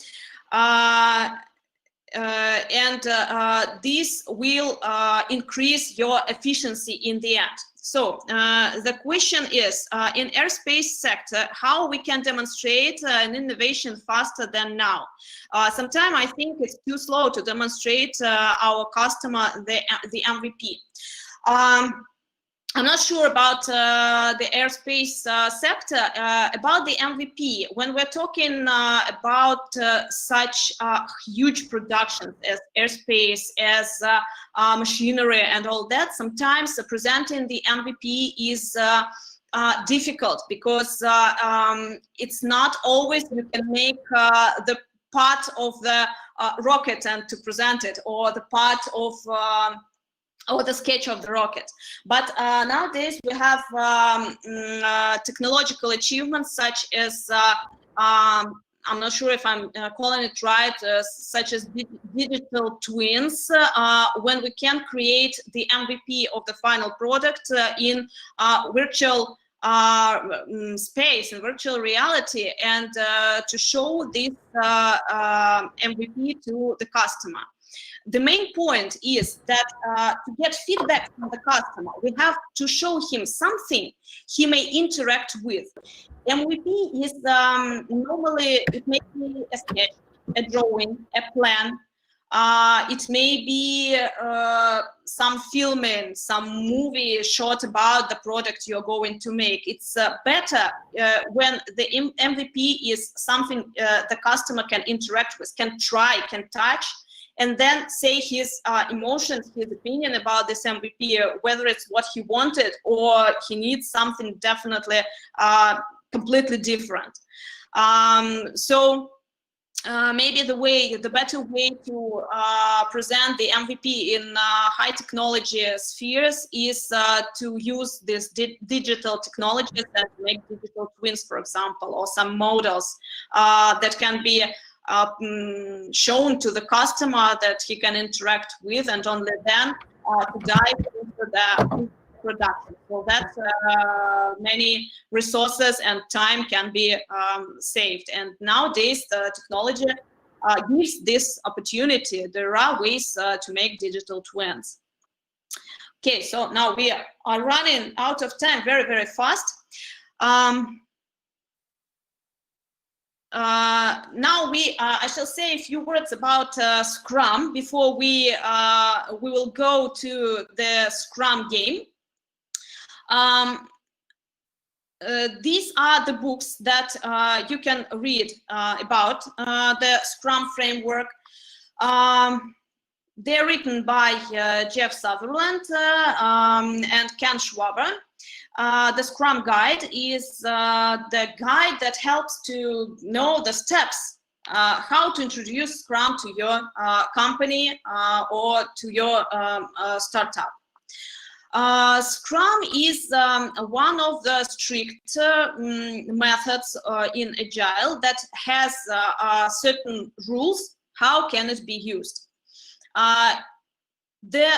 [SPEAKER 1] This will increase your efficiency in the end. So the question is, in airspace sector, how we can demonstrate an innovation faster than now? Sometimes I think it's too slow to demonstrate our customer the MVP. I'm not sure about the airspace sector, about the MVP. When we're talking about such huge productions as airspace, as machinery and all that, sometimes presenting the MVP is difficult, because it's not always you can make the part of the rocket and to present it, or the part of or the sketch of the rocket. But nowadays we have technological achievements such as, I'm not sure if I'm calling it right, such as digital twins, when we can create the MVP of the final product in virtual space and virtual reality, and to show this MVP to the customer. The main point is that to get feedback from the customer, we have to show him something he may interact with. MVP is normally, it may be a sketch, a drawing, a plan. It may be some filming, some movie shot about the product you're going to make. It's better when the MVP is something the customer can interact with, can try, can touch, and then say his emotions, his opinion about this MVP, whether it's what he wanted or he needs something definitely completely different. Maybe the better way to present the MVP in high technology spheres is to use these digital technologies that make digital twins, for example, or some models that can be shown to the customer that he can interact with, and only then to dive into the production. So that many resources and time can be saved. And nowadays the technology gives this opportunity. There are ways to make digital twins. Okay, so now we are running out of time very, very fast. Now I shall say a few words about Scrum before we will go to the Scrum game. These are the books that you can read about the Scrum framework. They're written by Jeff Sutherland and Ken Schwaber. The Scrum Guide is the guide that helps to know the steps how to introduce Scrum to your company or to your startup. Scrum is one of the strict methods in Agile that has certain rules. How can it be used? The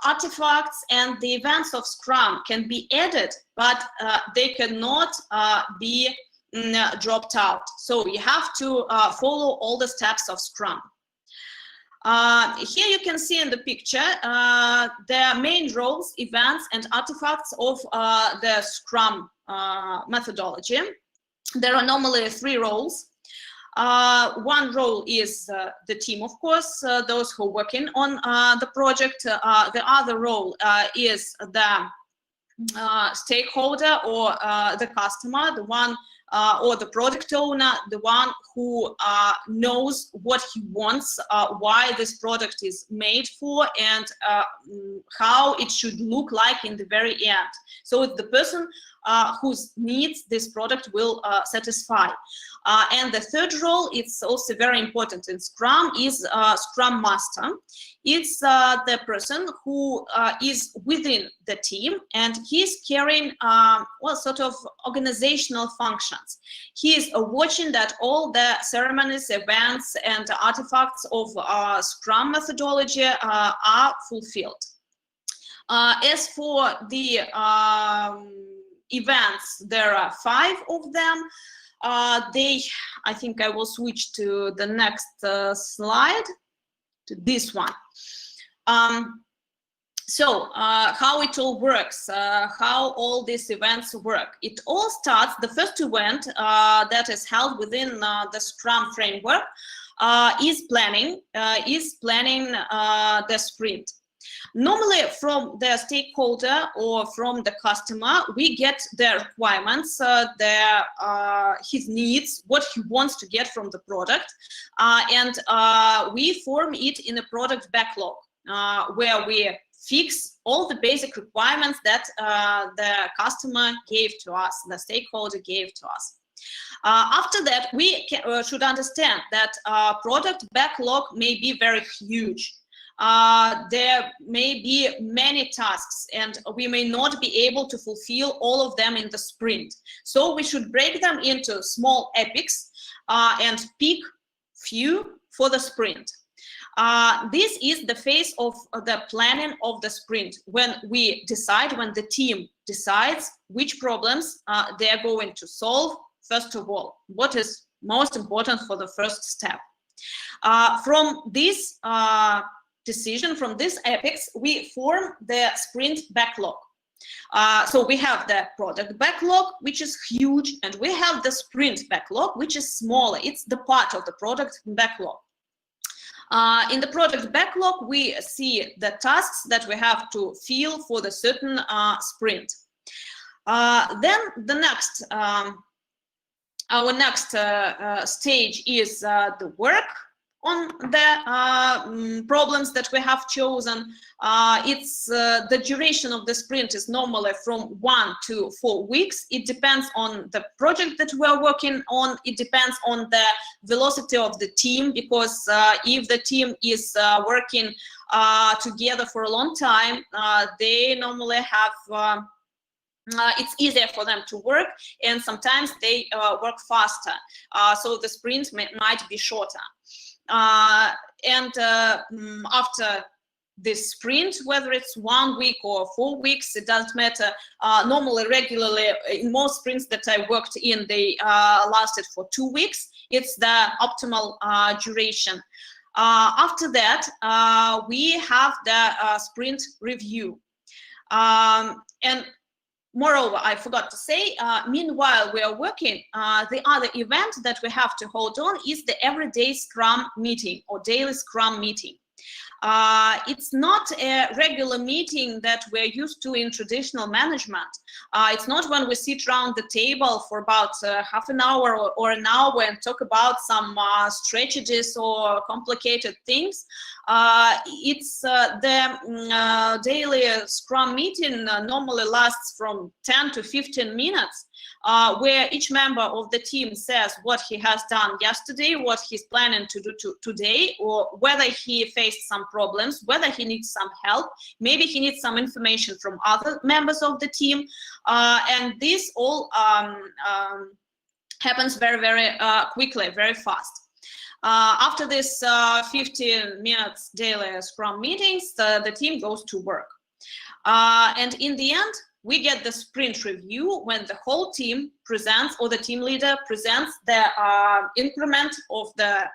[SPEAKER 1] artifacts and the events of Scrum can be added, but they cannot be dropped out. So you have to follow all the steps of Scrum. Here you can see in the picture the main roles, events, and artifacts of the Scrum methodology. There are normally 3 roles. One role is the team, of course, those who are working on the project. The other role is the stakeholder or the customer, the one or the product owner, the one who knows what he wants, why this product is made for, and how it should look like in the very end. So it's the person whose needs this product will satisfy. And the third role, it's also very important in Scrum, is Scrum Master. It's the person who is within the team, and he's carrying well, sort of organizational functions. He is watching that all the ceremonies, events, and artifacts of Scrum methodology are fulfilled. As for the events, there are 5 of them. I think I will switch to the next slide, to this one. So how it all works, how all these events work. It all starts, the first event that is held within the Scrum framework is planning the sprint. Normally from the stakeholder or from the customer, we get their requirements, his needs, what he wants to get from the product, and we form it in a product backlog where we fix all the basic requirements that the customer gave to us, the stakeholder gave to us. After that, we should understand that product backlog may be very huge. There may be many tasks, and we may not be able to fulfill all of them in the sprint. So we should break them into small epics and pick few for the sprint. This is the phase of the planning of the sprint, when we decide, when the team decides which problems they are going to solve. First of all, what is most important for the first step. From this decision, from this epics, we form the sprint backlog. So we have the product backlog, which is huge, and we have the sprint backlog, which is smaller. It's the part of the product backlog. In the product backlog, we see the tasks that we have to fill for the certain sprint. Then the next, our next stage is the work on the problems that we have chosen. It's the duration of the sprint is normally from 1 to 4 weeks. It depends on the project that we are working on. It depends on the velocity of the team, because if the team is working together for a long time, they normally have it's easier for them to work, and sometimes they work faster. So the sprint might be shorter. After this sprint, whether it's 1 week or 4 weeks, it doesn't matter. Normally, regularly, in most sprints that I worked in, they lasted for 2 weeks. It's the optimal duration. After that, we have the sprint review. And moreover, I forgot to say, meanwhile we are working, the other event that we have to hold on is the everyday Scrum meeting or daily Scrum meeting. It's not a regular meeting that we're used to in traditional management. It's not when we sit around the table for about half an hour or an hour and talk about some strategies or complicated things. It's the daily Scrum meeting normally lasts from 10 to 15 minutes, where each member of the team says what he has done yesterday, what he's planning to do today, or whether he faced some problems, whether he needs some help, maybe he needs some information from other members of the team. And this all happens very, very quickly, very fast. After this 15 minutes daily Scrum meetings, the team goes to work. And in the end, we get the sprint review when the whole team presents, or the team leader presents the increment of the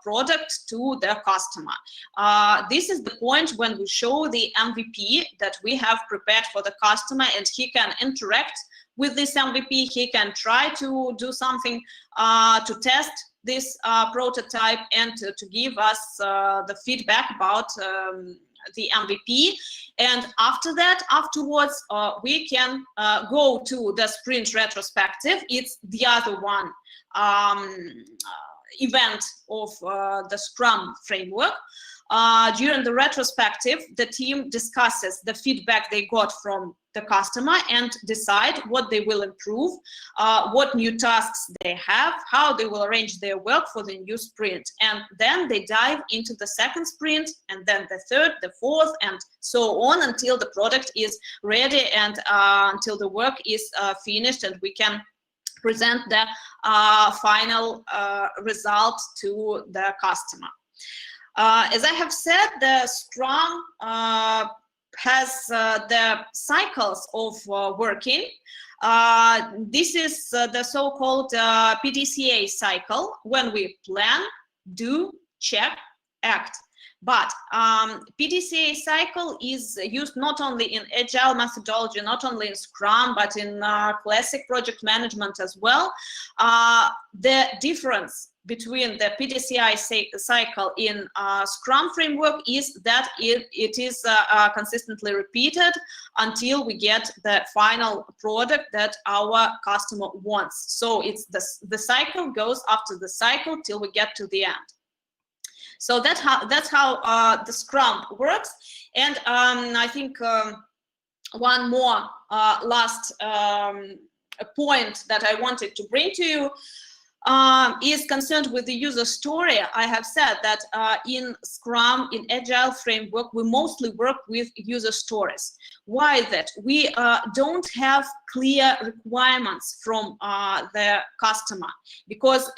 [SPEAKER 1] product to the customer. This is the point when we show the MVP that we have prepared for the customer, and he can interact with this MVP. He can try to do something to test this prototype and to give us the feedback about the MVP. And after that, afterwards, we can go to the sprint retrospective. It's the other one event of the Scrum framework. During the retrospective, the team discusses the feedback they got from the customer and decide what they will improve, what new tasks they have, how they will arrange their work for the new sprint. And then they dive into the second sprint, and then the third, the fourth, and so on until the product is ready and until the work is finished and we can present the final result to the customer. As I have said, the Scrum has the cycles of working. This is the so-called PDCA cycle, when we plan, do, check, act. But PDCA cycle is used not only in Agile methodology, not only in Scrum, but in classic project management as well. The difference between the PDCA cycle in Scrum framework is that it is consistently repeated until we get the final product that our customer wants. So it's the cycle goes after the cycle till we get to the end. So that's how the Scrum works. And I think one more last point that I wanted to bring to you is concerned with the user story. I have said that in Scrum, in Agile framework, we mostly work with user stories. Why is that? We don't have clear requirements from the customer, because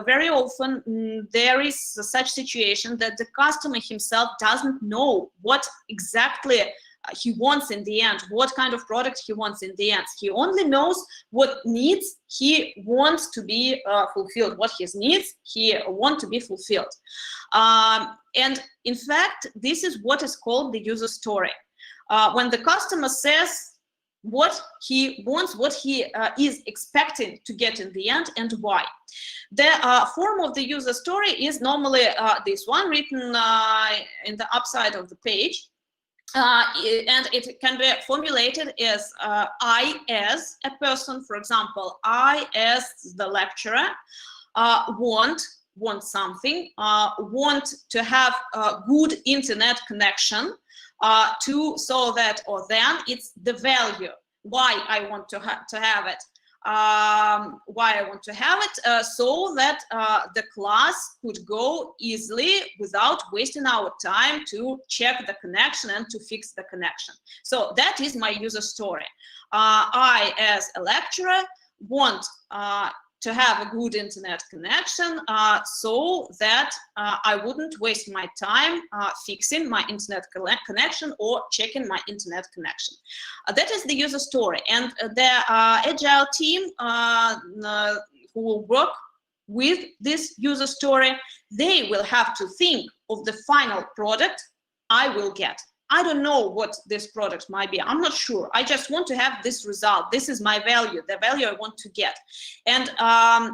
[SPEAKER 1] very often there is such situation that the customer himself doesn't know what exactly he wants in the end, what kind of product he wants in the end. He only knows what needs he wants to be fulfilled, what his needs he want to be fulfilled. And in fact, this is what is called the user story. When the customer says what he wants, what he is expecting to get in the end, and why. The form of the user story is normally this one, written in the upside of the page. And it can be formulated as I as a person, for example, I as the lecturer want something, want to have a good internet connection, so that, or then it's the value, why I want to have it. Why I want to have it, so that the class could go easily without wasting our time to check the connection and to fix the connection. So that is my user story. I, as a lecturer, want to have a good internet connection, so that I wouldn't waste my time fixing my internet connection or checking my internet connection. That is the user story. And the Agile team who will work with this user story, they will have to think of the final product I will get. I don't know what this product might be. I'm not sure. I just want to have this result. This is my value, the value I want to get. And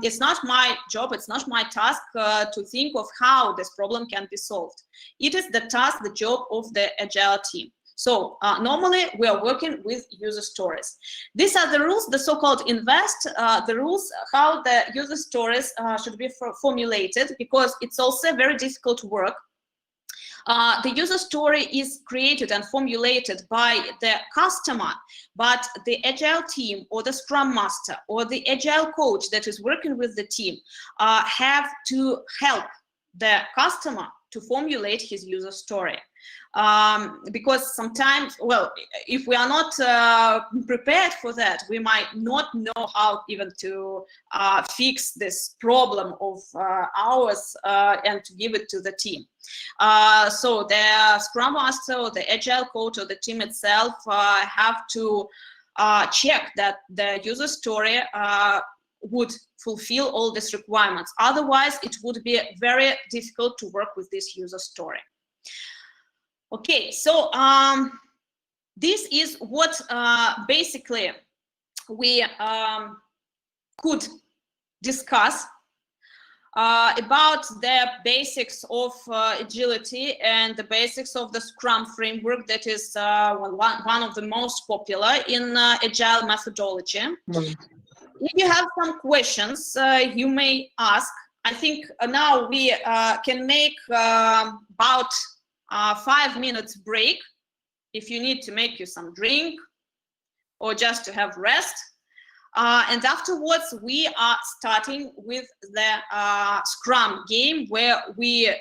[SPEAKER 1] it's not my job, it's not my task to think of how this problem can be solved. It is the task, the job of the Agile team. So normally we are working with user stories. These are the rules, the so-called INVEST, the rules how the user stories should be formulated, because it's also very difficult work. The user story is created and formulated by the customer, but the Agile team or the Scrum Master or the Agile coach that is working with the team have to help the customer to formulate his user story. Because sometimes, well, if we are not prepared for that, we might not know how even to fix this problem of ours and to give it to the team. So the Scrum Master or the Agile coach or the team itself have to check that the user story would fulfill all these requirements. Otherwise, it would be very difficult to work with this user story. Okay, so this is what basically we could discuss about the basics of agility and the basics of the Scrum framework that is one of the most popular in Agile methodology. If you have some questions, you may ask. I think now we can make about 5 minutes break if you need to make you some drink or just to have rest. And afterwards, we are starting with the Scrum game, where we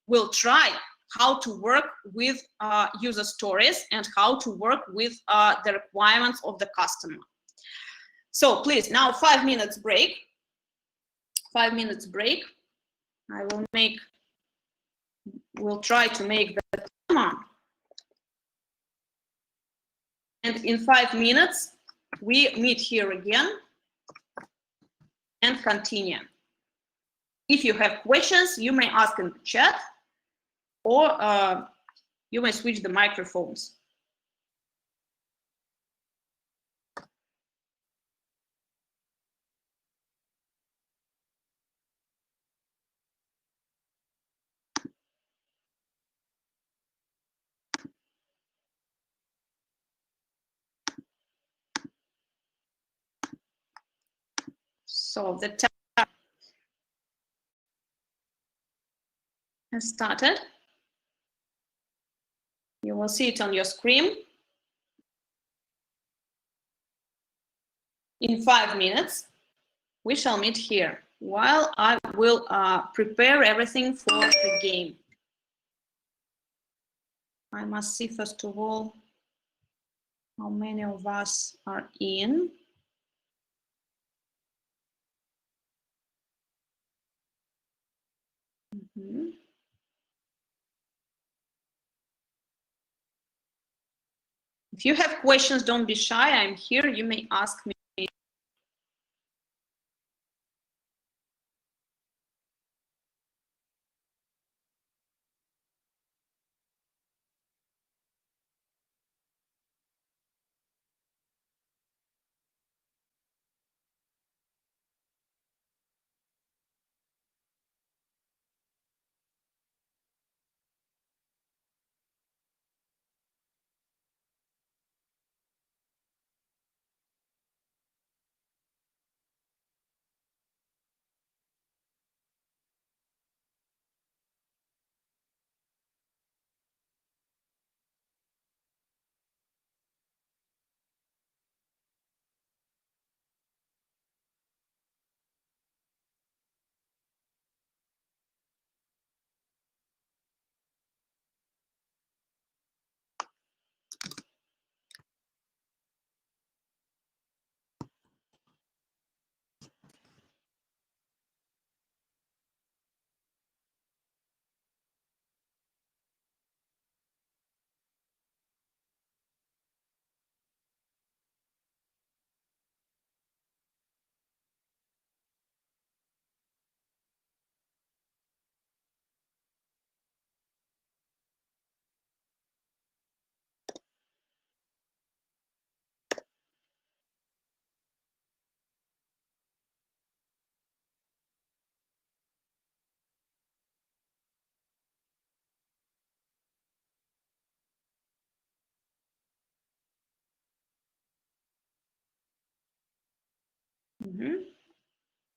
[SPEAKER 1] will try how to work with user stories and how to work with the requirements of the customer. So please, now 5 minutes break. 5 minutes break. I will make, we'll try to make the timer. And in 5 minutes, we meet here again and continue. If you have questions, you may ask in the chat, or you may switch the microphones. So the time has started. You will see it on your screen. In 5 minutes, we shall meet here while I will prepare everything for the game. I must see, first of all, how many of us are in. Mm-hmm. If you have questions, don't be shy. I'm here. You may ask me.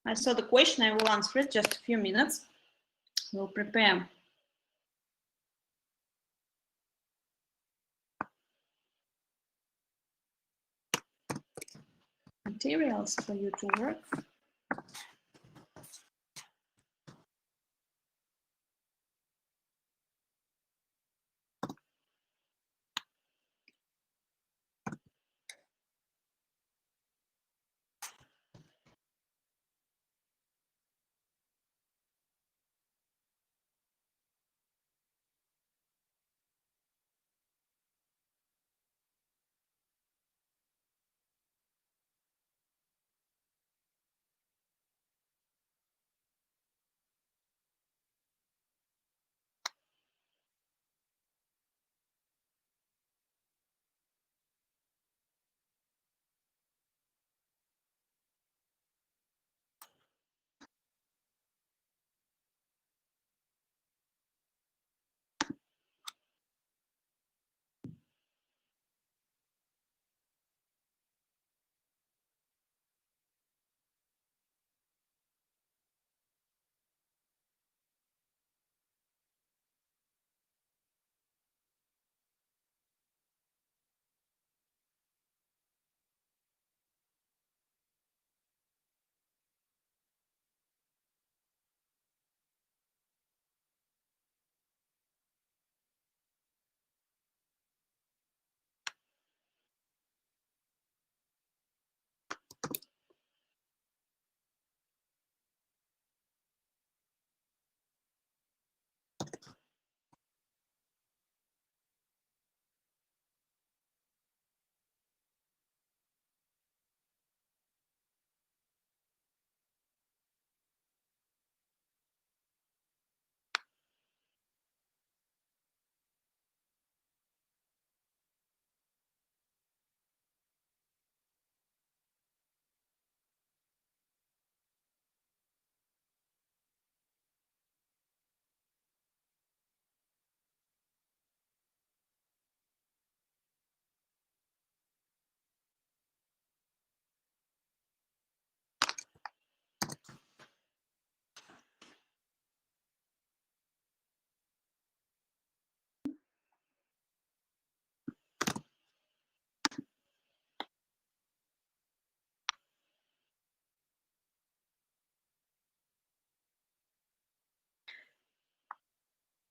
[SPEAKER 1] I saw the question. I will answer it. Just a few minutes. We'll prepare materials for you to work.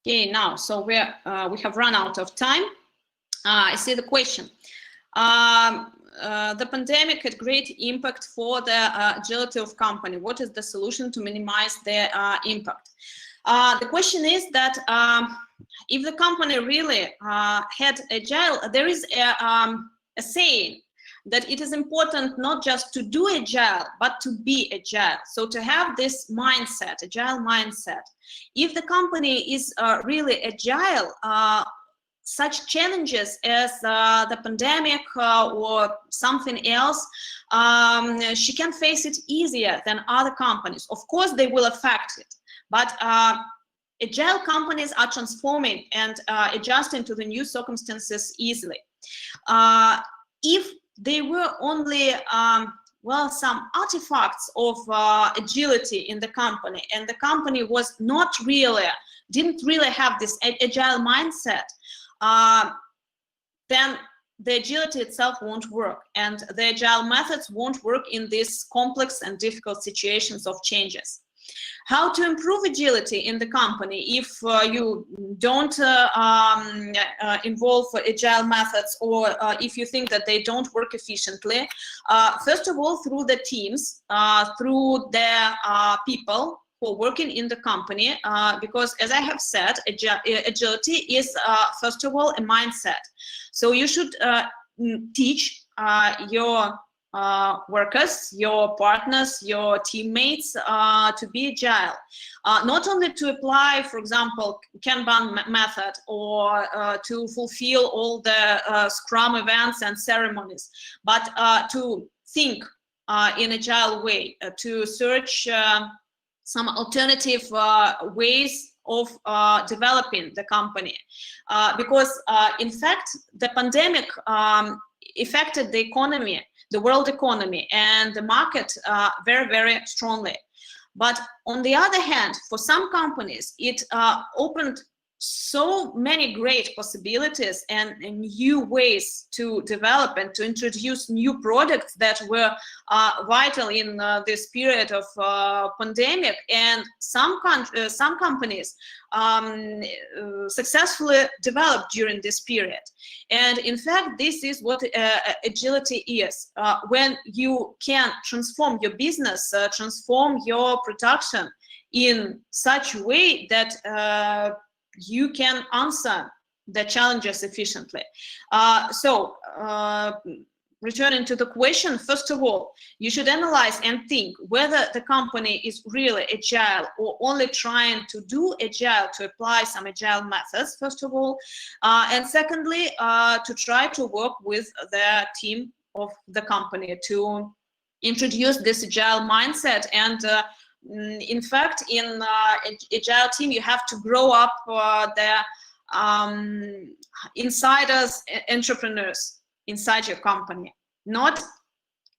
[SPEAKER 1] Okay, now, so we have run out of time. I see the question. The pandemic had great impact for the agility of company. What is the solution to minimize the impact? The question is that if the company really had agile, there is a saying that it is important not just to do agile, but to be agile. So to have this mindset, agile mindset. If the company is really agile, such challenges as the pandemic or something else, she can face it easier than other companies. Of course, they will affect it, but agile companies are transforming and adjusting to the new circumstances easily. If they were only well, some artifacts of agility in the company, and the company was not really, didn't really have this agile mindset, then the agility itself won't work, and the agile methods won't work in these complex and difficult situations of changes. How to improve agility in the company if you don't involve agile methods, or if you think that they don't work efficiently? First of all, through the teams, through the people who are working in the company, because as I have said, agility is first of all a mindset. So you should teach your workers, your partners, your teammates to be agile. Not only to apply, for example, Kanban method, or to fulfill all the Scrum events and ceremonies, but to think in agile way, to search some alternative ways of developing the company. Because in fact, the pandemic affected the economy, the world economy, and the market very, very strongly. But on the other hand, for some companies, it opened so many great possibilities and new ways to develop and to introduce new products that were vital in this period of pandemic. And some companies successfully developed during this period. And in fact, this is what agility is. When you can transform your business, transform your production in such a way that you can answer the challenges efficiently. Returning to the question, first of all, you should analyze and think whether the company is really agile or only trying to do agile, to apply some agile methods, first of all. And secondly, to try to work with the team of the company to introduce this agile mindset. And in fact, in agile team, you have to grow up the insiders, entrepreneurs inside your company, not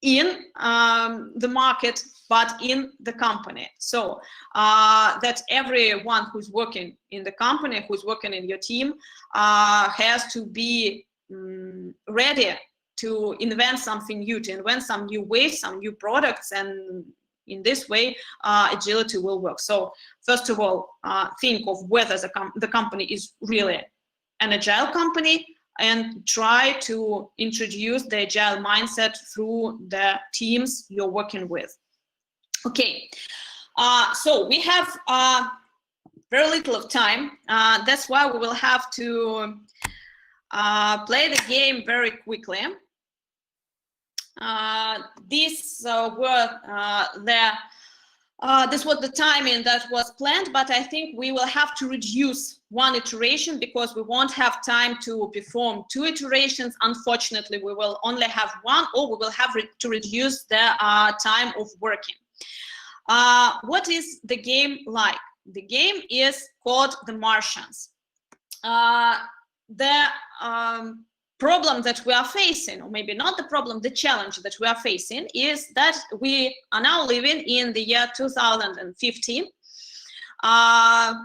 [SPEAKER 1] in the market, but in the company. So that everyone who's working in the company, who's working in your team, has to be ready to invent something new, to invent some new ways, some new products, and in this way, agility will work. So first of all, think of whether the company is really an agile company, and try to introduce the agile mindset through the teams you're working with. Okay, so we have very little of time. That's why we will have to play the game very quickly. This was the timing that was planned, but I think we will have to reduce one iteration because we won't have time to perform 2 iterations. Unfortunately, we will only have 1, or we will have to reduce the time of working. What is the game like? The game is called The Martians. The problem that we are facing, or maybe not the problem, the challenge that we are facing, is that we are now living in the year 2015.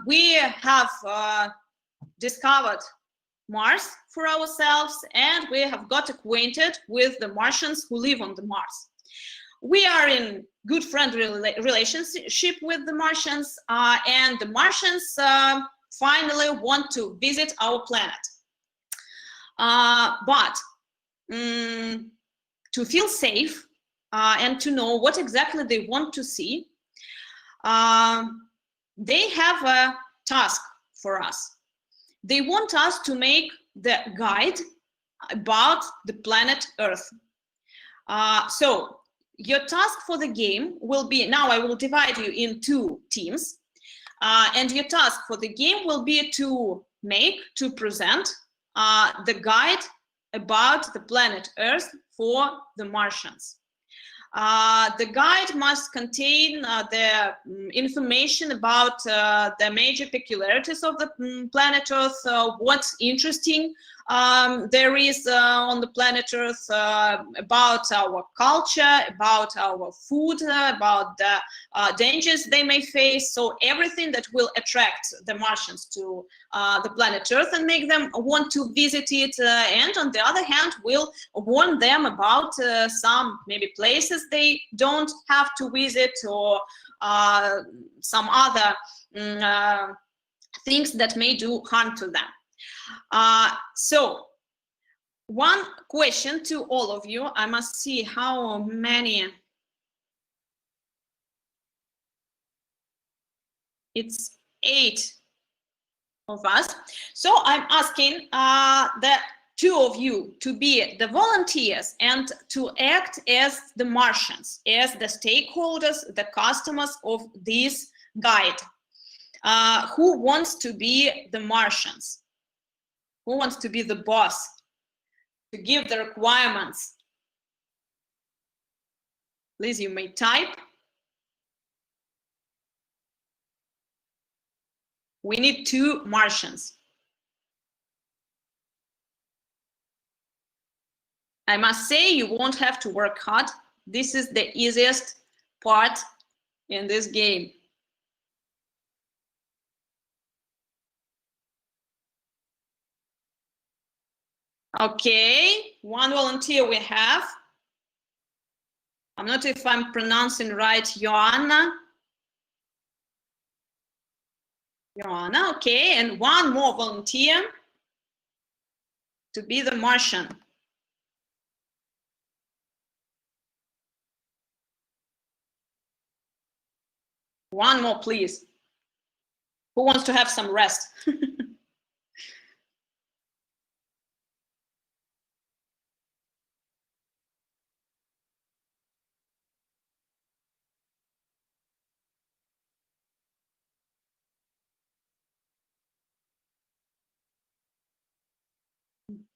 [SPEAKER 1] We have discovered Mars for ourselves, and we have got acquainted with the Martians who live on the Mars. We are in good friendly relationship with the Martians, and the Martians finally want to visit our planet. But to feel safe and to know what exactly they want to see, they have a task for us. They want us to make the guide about the planet Earth. So your task for the game will be, now I will divide you in 2 teams, and your task for the game will be to present the guide about the planet Earth for the Martians. The guide must contain the information about the major peculiarities of the planet Earth, what's interesting there is on the planet Earth, about our culture, about our food, about the dangers they may face. So everything that will attract the Martians to the planet Earth and make them want to visit it, and on the other hand will warn them about some maybe places they don't have to visit, or some other things that may do harm to them. So one question to all of you. I must see how many. It's 8 of us. So I'm asking the 2 of you to be the volunteers and to act as the Martians, as the stakeholders, the customers of this guide. Who wants to be the Martians? Who wants to be the boss, to give the requirements? Please, you may type. We need 2 Martians. I must say, you won't have to work hard. This is the easiest part in this game. Okay, 1 volunteer we have. I'm not sure if I'm pronouncing right, Joanna. Joanna, okay, and 1 more volunteer to be the Martian. One more, please. Who wants to have some rest?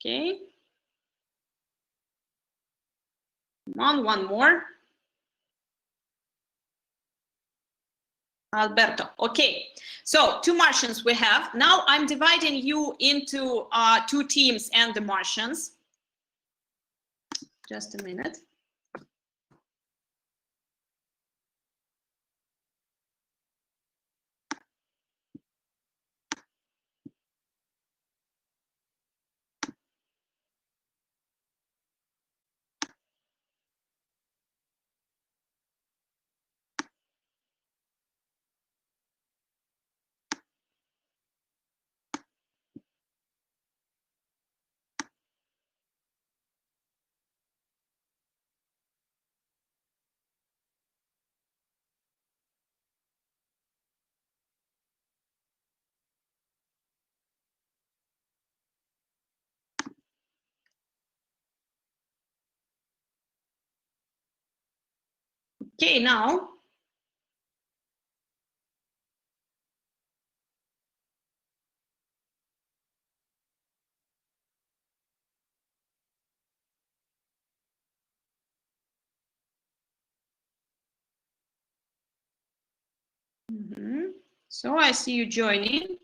[SPEAKER 1] Okay. One more. Alberto. Okay, so 2 Martians we have. Now I'm dividing you into 2 teams and the Martians. Just a minute. Okay, now so I see you joining.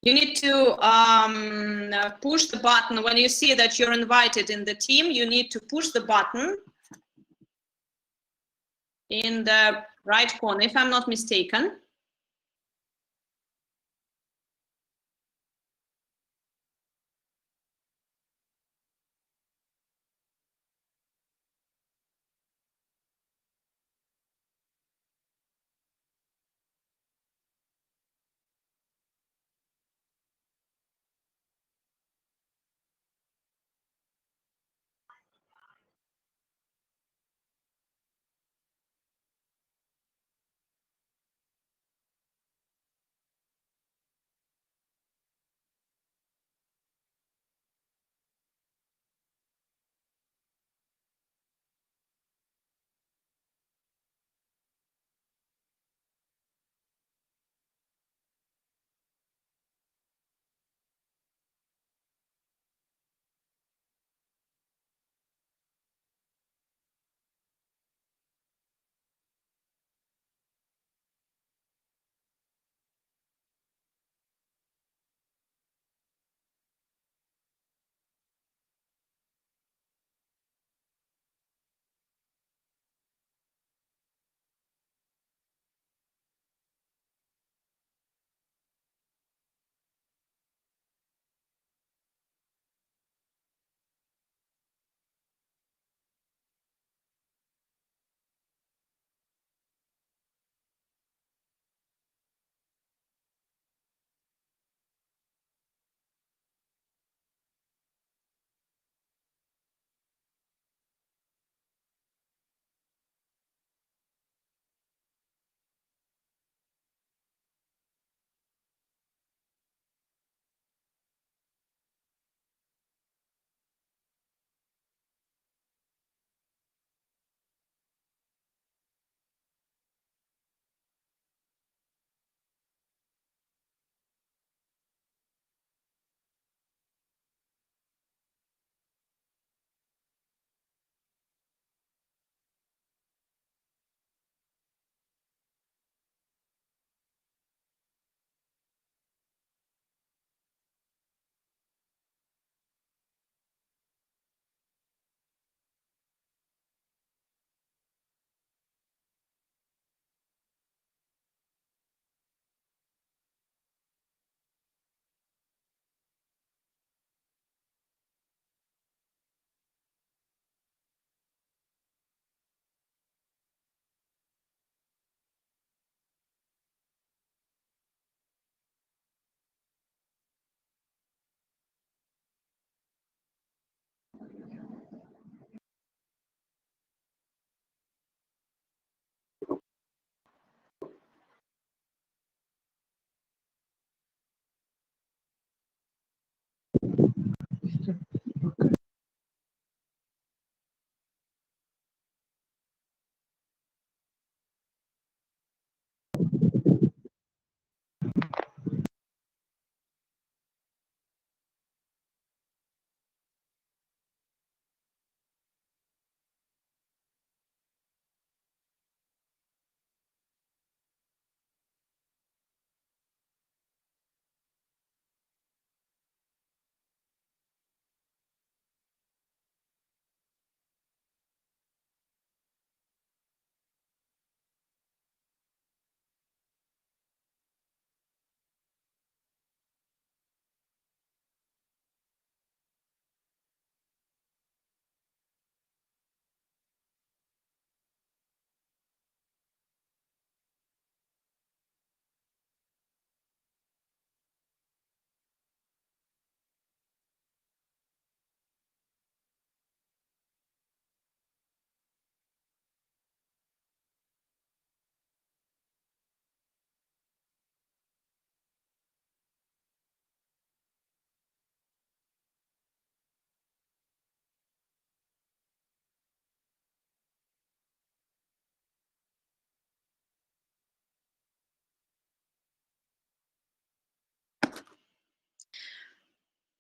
[SPEAKER 1] You need to push the button when you see that you're invited in the team. You need to push the button in the right corner, if I'm not mistaken.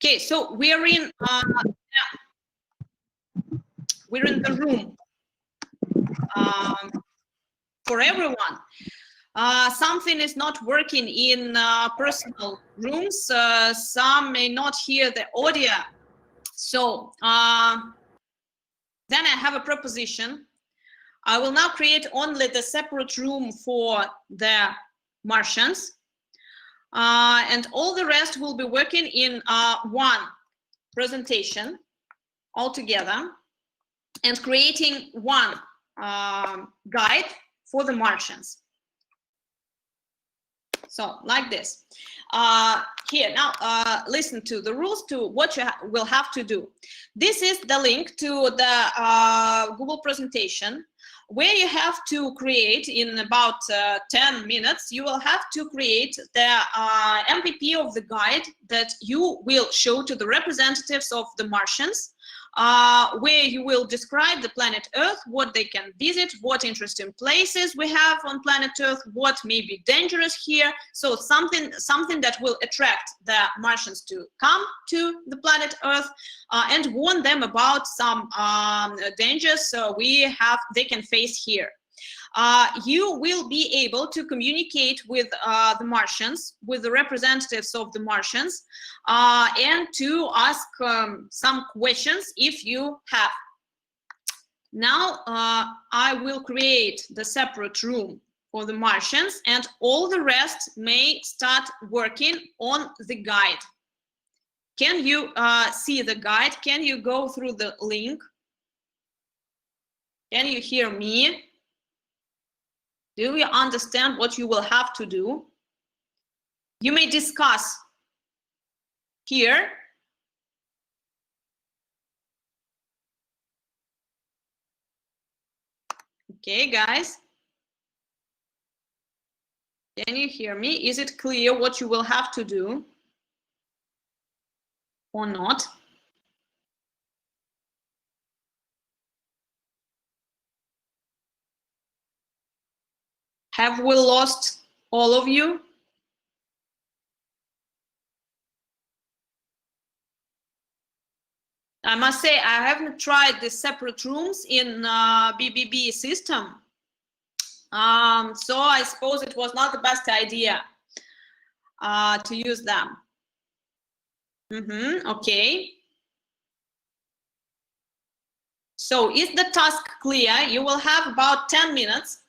[SPEAKER 1] Okay, so we're in the room for everyone. Something is not working in personal rooms. Some may not hear the audio. So then I have a proposition. I will now create only the separate room for the Martians. And all the rest will be working in one presentation altogether and creating one guide for the Martians. So like this. Here now, listen to the rules to what you will have to do. This is the link to the Google presentation, where you have to create in about 10 minutes. You will have to create the MVP of the guide that you will show to the representatives of the Martians, where you will describe the planet Earth, what they can visit, what interesting places we have on planet Earth, what may be dangerous here. So something that will attract the Martians to come to the planet Earth, and warn them about some dangers they can face here. You will be able to communicate with the Martians, with the representatives of the Martians, and to ask some questions if you have. Now I will create the separate room for the Martians, and all the rest may start working on the guide. Can you see the guide? Can you go through the link? Can you hear me? Do you understand what you will have to do? You may discuss here. Okay, guys. Can you hear me? Is it clear what you will have to do or not? Have we lost all of you? I must say, I haven't tried the separate rooms in BBB system. So I suppose it was not the best idea to use them. Okay. So is the task clear? You will have about 10 minutes.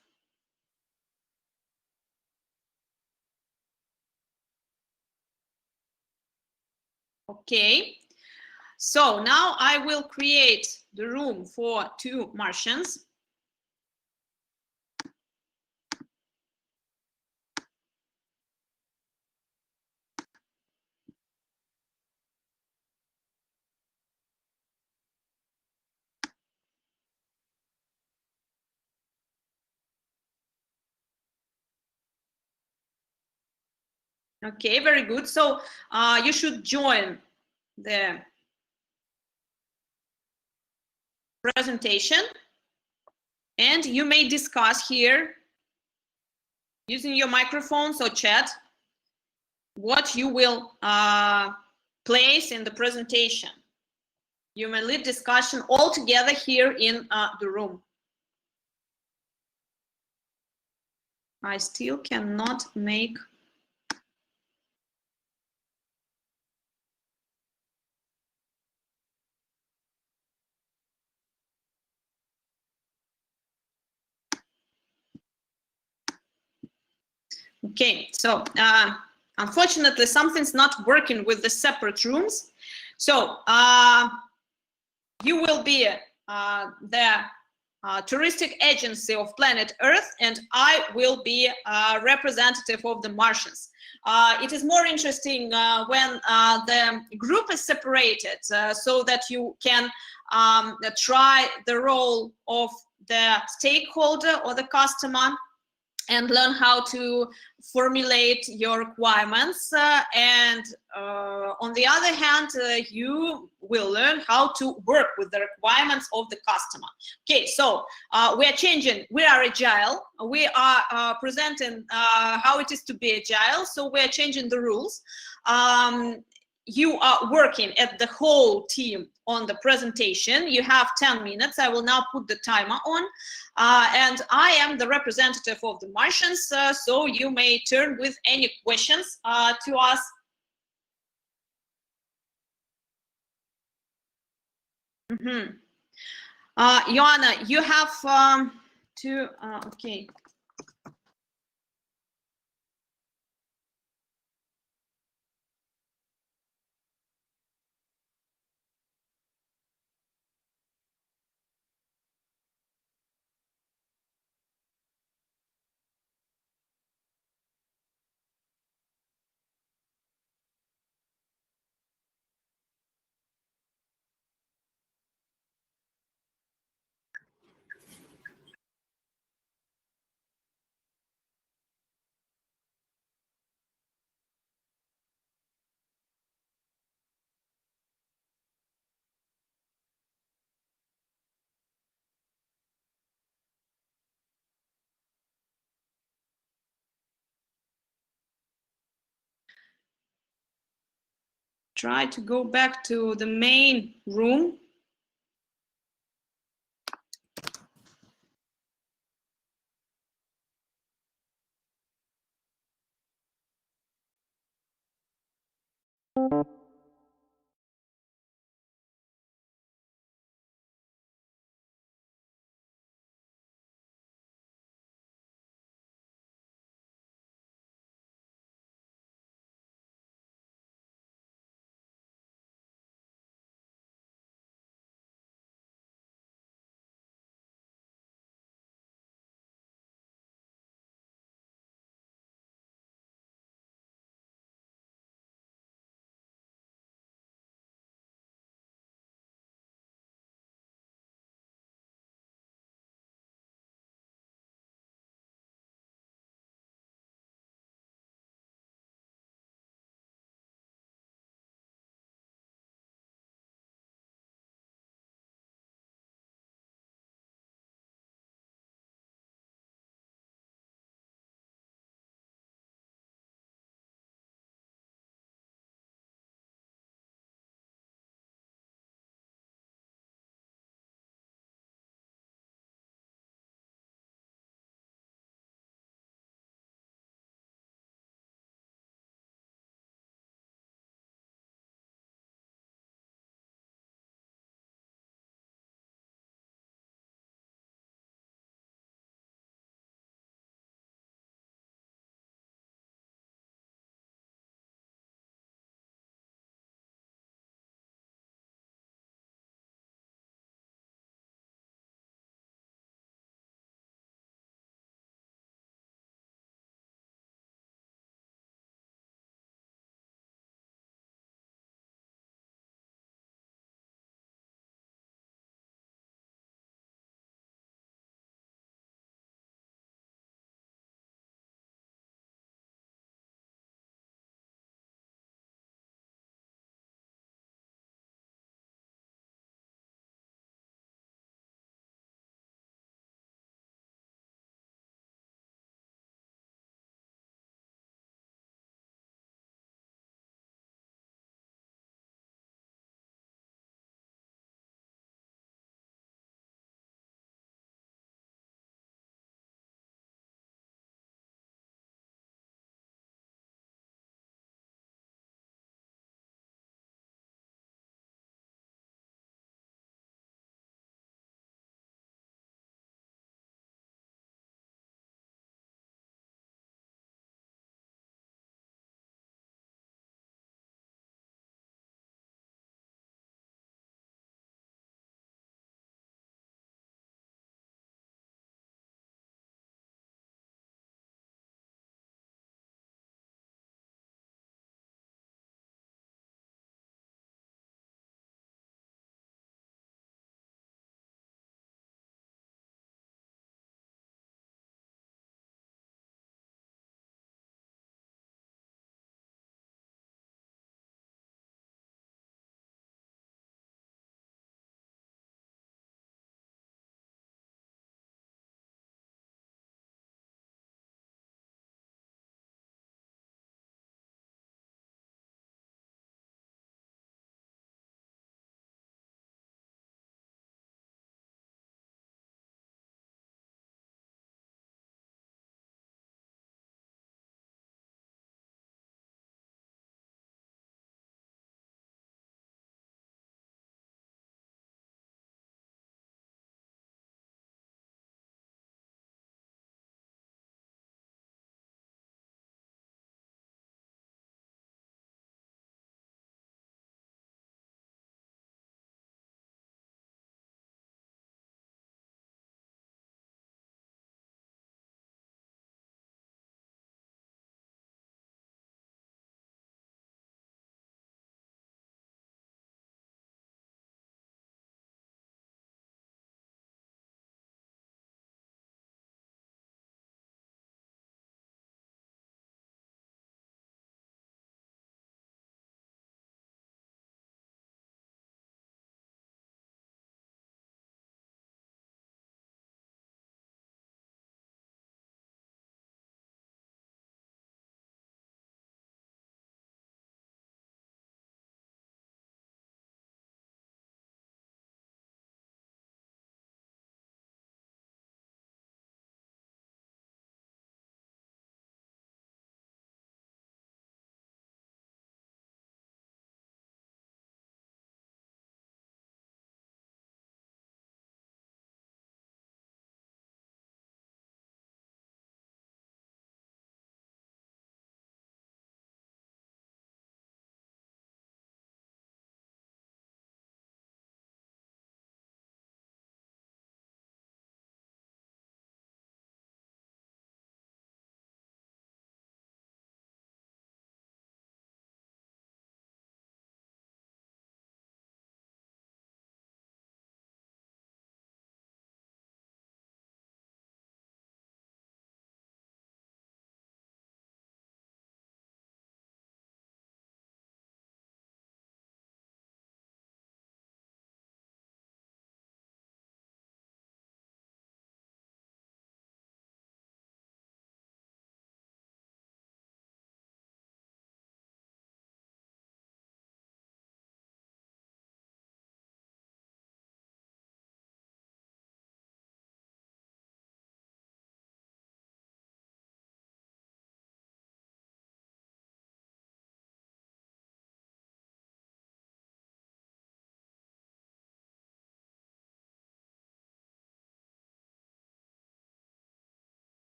[SPEAKER 1] Okay. So now I will create the room for 2 Martians. Okay, very good. So you should join the presentation, and you may discuss here using your microphones or chat what you will place in the presentation. You may lead discussion all together here in the room. I still cannot make Okay, so unfortunately, something's not working with the separate rooms. So you will be the touristic agency of planet Earth, and I will be a representative of the Martians. It is more interesting when the group is separated, so that you can try the role of the stakeholder or the customer and learn how to formulate your requirements. And on the other hand, you will learn how to work with the requirements of the customer. Okay, so we are changing. We are agile. We are presenting how it is to be agile. So we are changing the rules. you are working at the whole team on the presentation. You have 10 minutes. I will now put the timer on. And I am the representative of the Martians, so you may turn with any questions to us. Joanna, you have to, okay. Try to go back to the main room.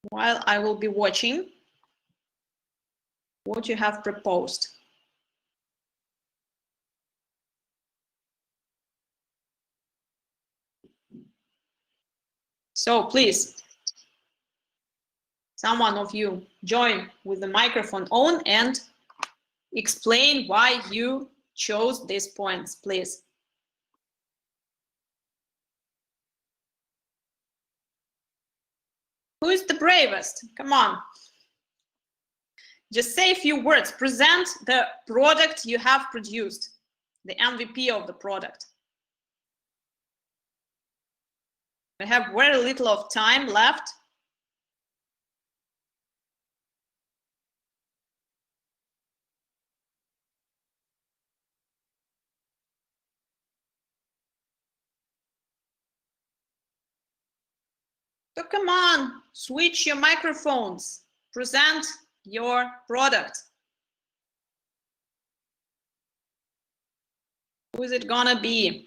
[SPEAKER 1] while I will be watching what you have proposed. So please, someone of you join with the microphone on and explain why you chose these points, please. Who is the bravest? Come on. Just say a few words. Present the product you have produced, the MVP of the product. We have very little of time left. So come on, switch your microphones. Present your product. Who is it gonna be?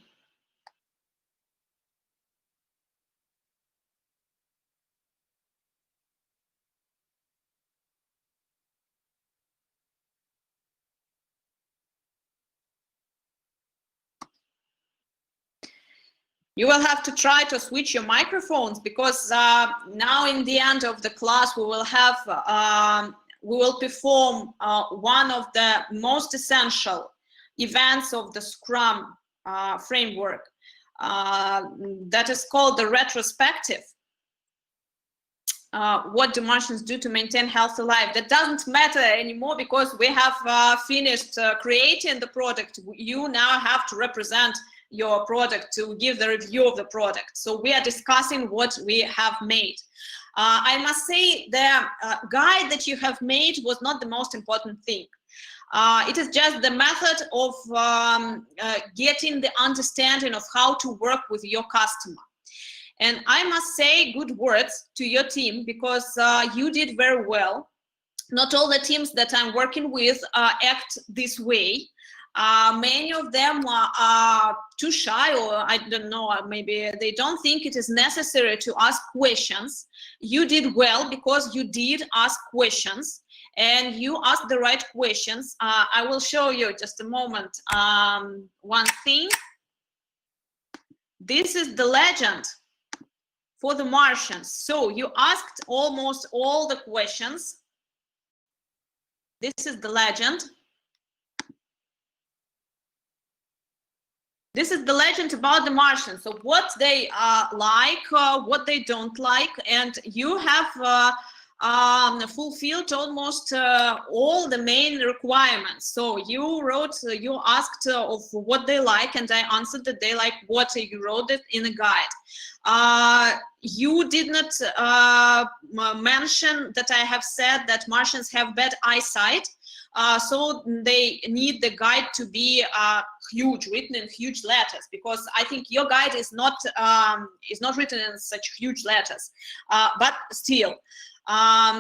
[SPEAKER 1] You will have to try to switch your microphones because now in the end of the class we will have we will perform one of the most essential events of the Scrum framework that is called the retrospective. What do Martians do to maintain healthy life? That doesn't matter anymore because we have finished creating the product. You now have to represent your product to give the review of the product. So we are discussing what we have made. I must say the guide that you have made was not the most important thing. It is just the method of getting the understanding of how to work with your customer. And I must say good words to your team because you did very well. Not all the teams that I'm working with act this way. Many of them are too shy, or I don't know, maybe they don't think it is necessary to ask questions. You did well because you did ask questions and you asked the right questions. I will show you just a moment one thing. This is the legend for the Martians. So you asked almost all the questions. This is the legend. This is the legend about the Martians. So what they like, what they don't like, and you have fulfilled almost all the main requirements. So you wrote, you asked of what they like, and I answered that they like what you wrote it in a guide. You did not mention that I have said that Martians have bad eyesight. So they need the guide to be huge, written in huge letters, because I think your guide is not written in such huge letters. But still,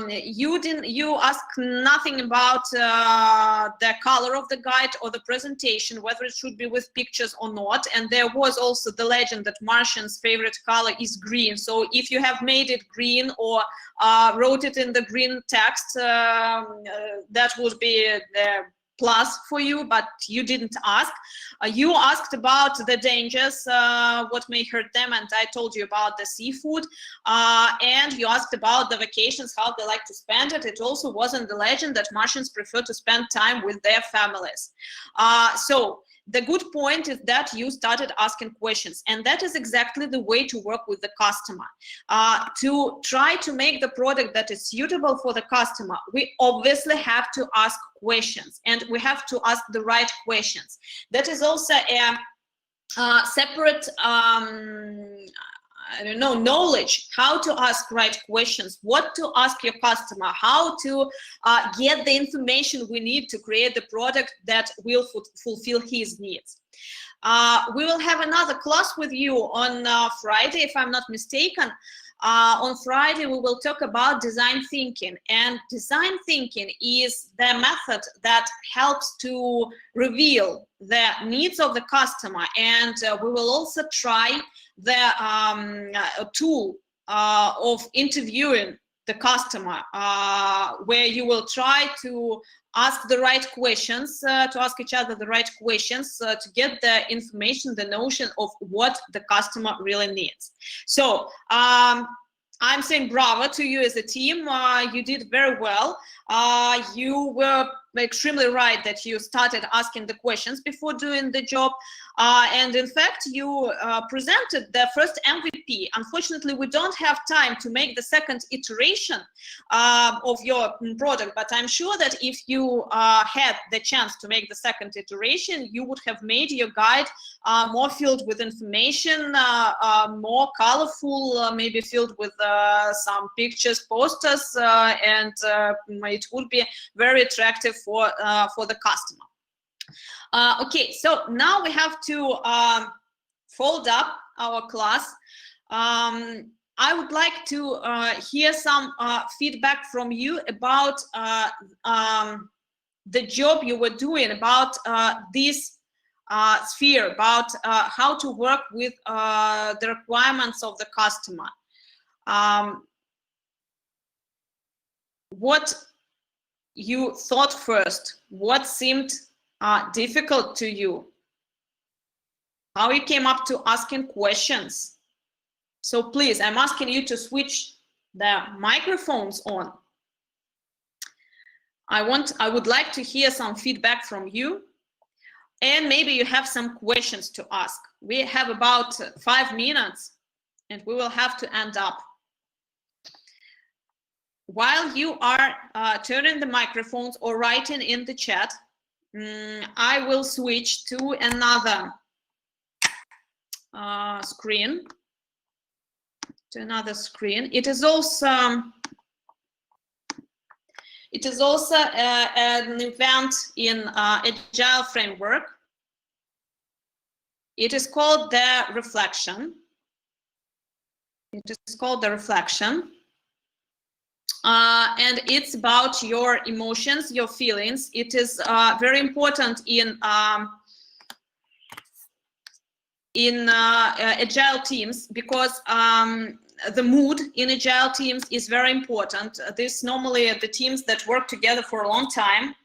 [SPEAKER 1] you asked nothing about the color of the guide or the presentation, whether it should be with pictures or not. And there was also the legend that Martians' favorite color is green. So if you have made it green or wrote it in the green text, that would be the plus for you, but you didn't ask. You asked about the dangers, what may hurt them, and I told you about the seafood. And you asked about the vacations, how they like to spend it. It also wasn't the legend that Martians prefer to spend time with their families. So the good point is that you started asking questions, and that is exactly the way to work with the customer. To try to make the product that is suitable for the customer, we obviously have to ask questions, and we have to ask the right questions. That is also a separate I don't know, knowledge, how to ask right questions, what to ask your customer, how to get the information we need to create the product that will fulfill his needs. We will have another class with you on Friday, if I'm not mistaken. On Friday, we will talk about design thinking, and design thinking is the method that helps to reveal the needs of the customer, and we will also try the tool of interviewing the customer, where you will try to ask the right questions, to ask each other the right questions to get the information, the notion of what the customer really needs. So I'm saying bravo to you as a team. You did very well. You were extremely right that you started asking the questions before doing the job. And in fact, you presented the first MVP. Unfortunately, we don't have time to make the second iteration of your product, but I'm sure that if you had the chance to make the second iteration, you would have made your guide more filled with information, more colorful, maybe filled with some pictures, posters, and it would be very attractive for the customer. Okay, so now we have to fold up our class. I would like to hear some feedback from you about the job you were doing, about this sphere, about how to work with the requirements of the customer. What you thought first? What seemed difficult to you? How you came up to asking questions? So please, I'm asking you to switch the microphones on. I would like to hear some feedback from you, and maybe you have some questions to ask. We have about 5 minutes and we will have to end up. While you are turning the microphones or writing in the chat, I will switch to another screen. It is also an event in Agile framework. It is called the Reflection. And it's about your emotions, your feelings. It is very important in Agile teams, because the mood in Agile teams is very important. This normally are the teams that work together for a long time.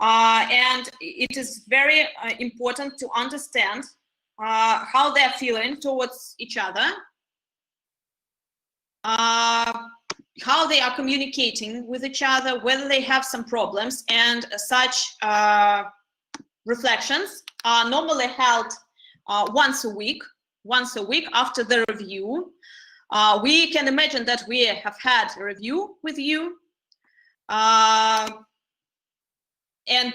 [SPEAKER 1] And it is very important to understand how they're feeling towards each other, how they are communicating with each other, whether they have some problems, and such reflections are normally held once a week after the review. We can imagine that we have had a review with you, and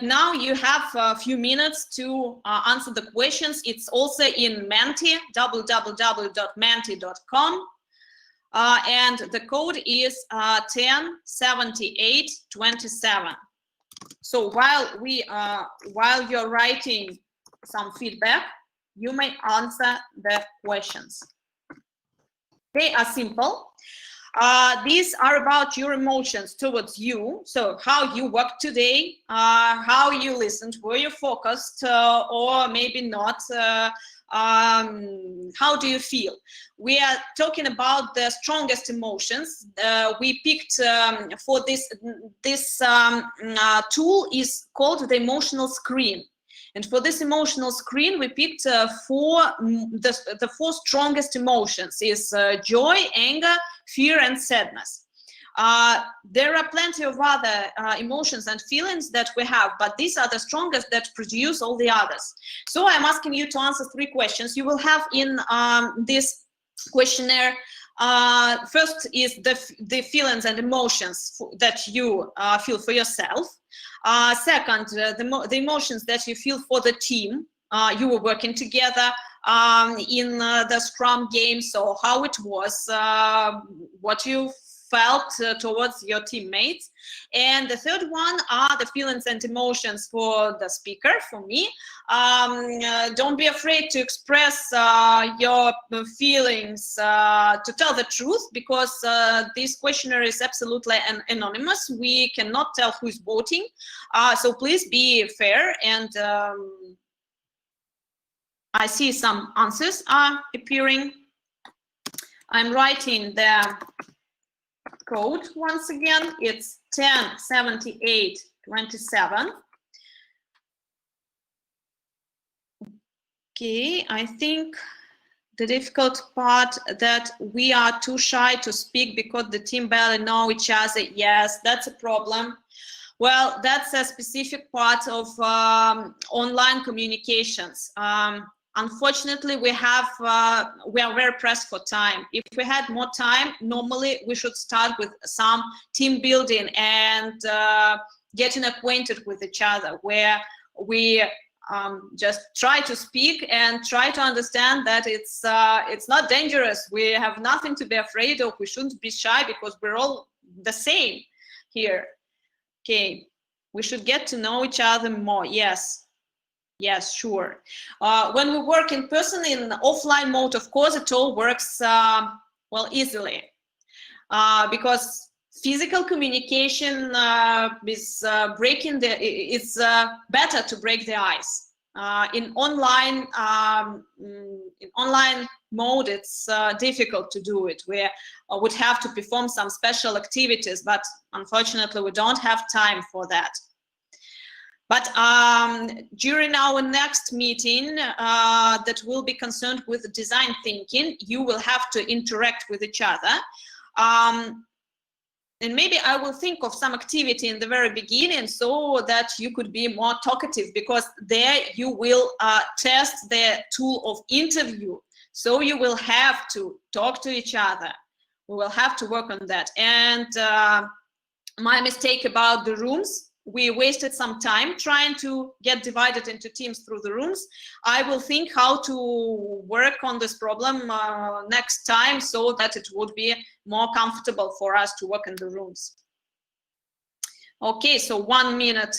[SPEAKER 1] now you have a few minutes to answer the questions. It's also in Menti, www.menti.com. And the code is 107827. So while you're writing some feedback, you may answer the questions. They are simple. These are about your emotions towards you. So how you worked today, how you listened, were you focused or maybe not? How do you feel? We are talking about the strongest emotions. We picked for this tool is called the emotional screen. And for this emotional screen, we picked the four strongest emotions is joy, anger, fear, and sadness. There are plenty of other emotions and feelings that we have, but these are the strongest that produce all the others. So I'm asking you to answer 3 questions. You will have in this questionnaire, first is the feelings and emotions that you feel for yourself. Second, the emotions that you feel for the team. You were working together in the Scrum game, so how it was, what you felt towards your teammates. And the third one are the feelings and emotions for the speaker, for me. Don't be afraid to express your feelings, to tell the truth, because this questionnaire is absolutely anonymous. We cannot tell who's voting. So please be fair. And I see some answers are appearing. I'm writing the code once again. It's 107827. Okay, I think the difficult part that we are too shy to speak because the team barely know each other. Yes, that's a problem. Well, that's a specific part of online communications. Unfortunately, we are very pressed for time. If we had more time, normally we should start with some team building and getting acquainted with each other, where we just try to speak and try to understand that it's not dangerous. We have nothing to be afraid of. We shouldn't be shy because we're all the same here. Okay, we should get to know each other more. Yes, sure. When we work in person in offline mode, of course, it all works well easily because physical communication is it's better to break the ice. In online mode, it's difficult to do it. We would have to perform some special activities, but unfortunately, we don't have time for that. But during our next meeting that will be concerned with design thinking, you will have to interact with each other. And maybe I will think of some activity in the very beginning so that you could be more talkative, because there you will test the tool of interview. So you will have to talk to each other. We will have to work on that. And my mistake about the rooms, we wasted some time trying to get divided into teams through the rooms. I will think how to work on this problem next time so that it would be more comfortable for us to work in the rooms. Okay, so 1 minute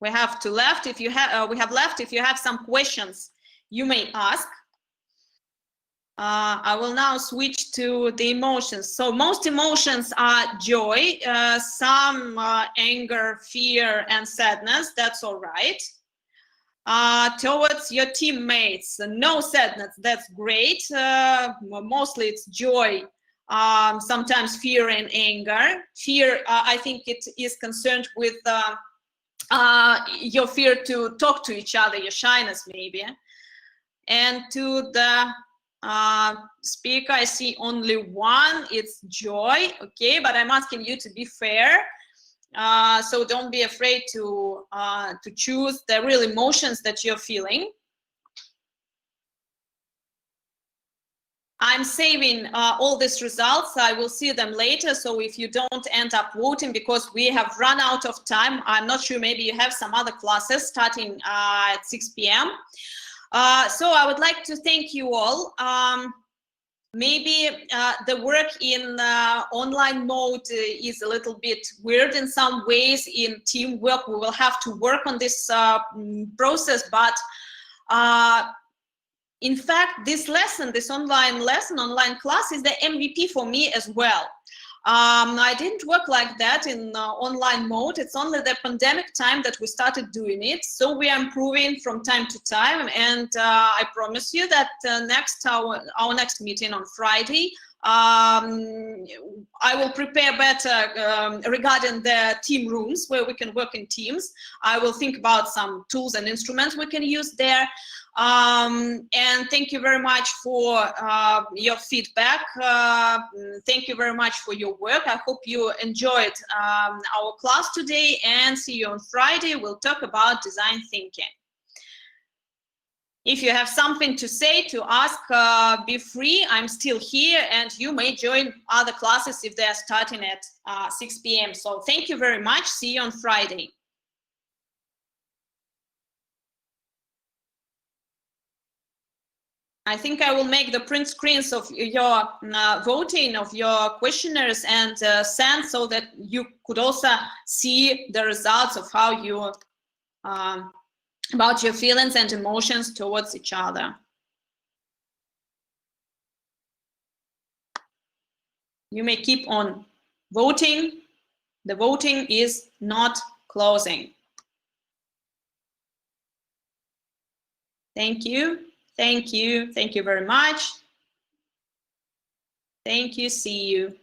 [SPEAKER 1] we have left. If you have, if you have some questions, you may ask. I will now switch to the emotions. So most emotions are joy, some anger, fear, and sadness. That's all right. Towards your teammates, no sadness. That's great. Mostly it's joy, sometimes fear and anger. Fear, I think it is concerned with your fear to talk to each other, your shyness maybe. And to the speaker, I see only one. It's joy. Okay, but I'm asking you to be fair, so don't be afraid to choose the real emotions that you're feeling. I'm saving all these results. I will see them later. So if you don't end up voting because we have run out of time, I'm not sure, maybe you have some other classes starting at 6 p.m. So I would like to thank you all. Maybe the work in online mode is a little bit weird in some ways. In teamwork, we will have to work on this process, but in fact, this lesson, this online class is the MVP for me as well. I didn't work like that in online mode. It's only the pandemic time that we started doing it. So we are improving from time to time. And I promise you that our next meeting on Friday, I will prepare better regarding the team rooms where we can work in teams. I will think about some tools and instruments we can use there. And thank you very much for your feedback. Thank you very much for your work. I hope you enjoyed our class today, and see you on Friday. We'll talk about design thinking. If you have something to say, to ask, be free. I'm still here, and you may join other classes if they are starting at 6 p.m. So thank you very much. See you on Friday. I think I will make the print screens of your voting, of your questionnaires, and send so that you could also see the results of how you, about your feelings and emotions towards each other. You may keep on voting. The voting is not closing. Thank you. Thank you. Thank you very much. Thank you. See you.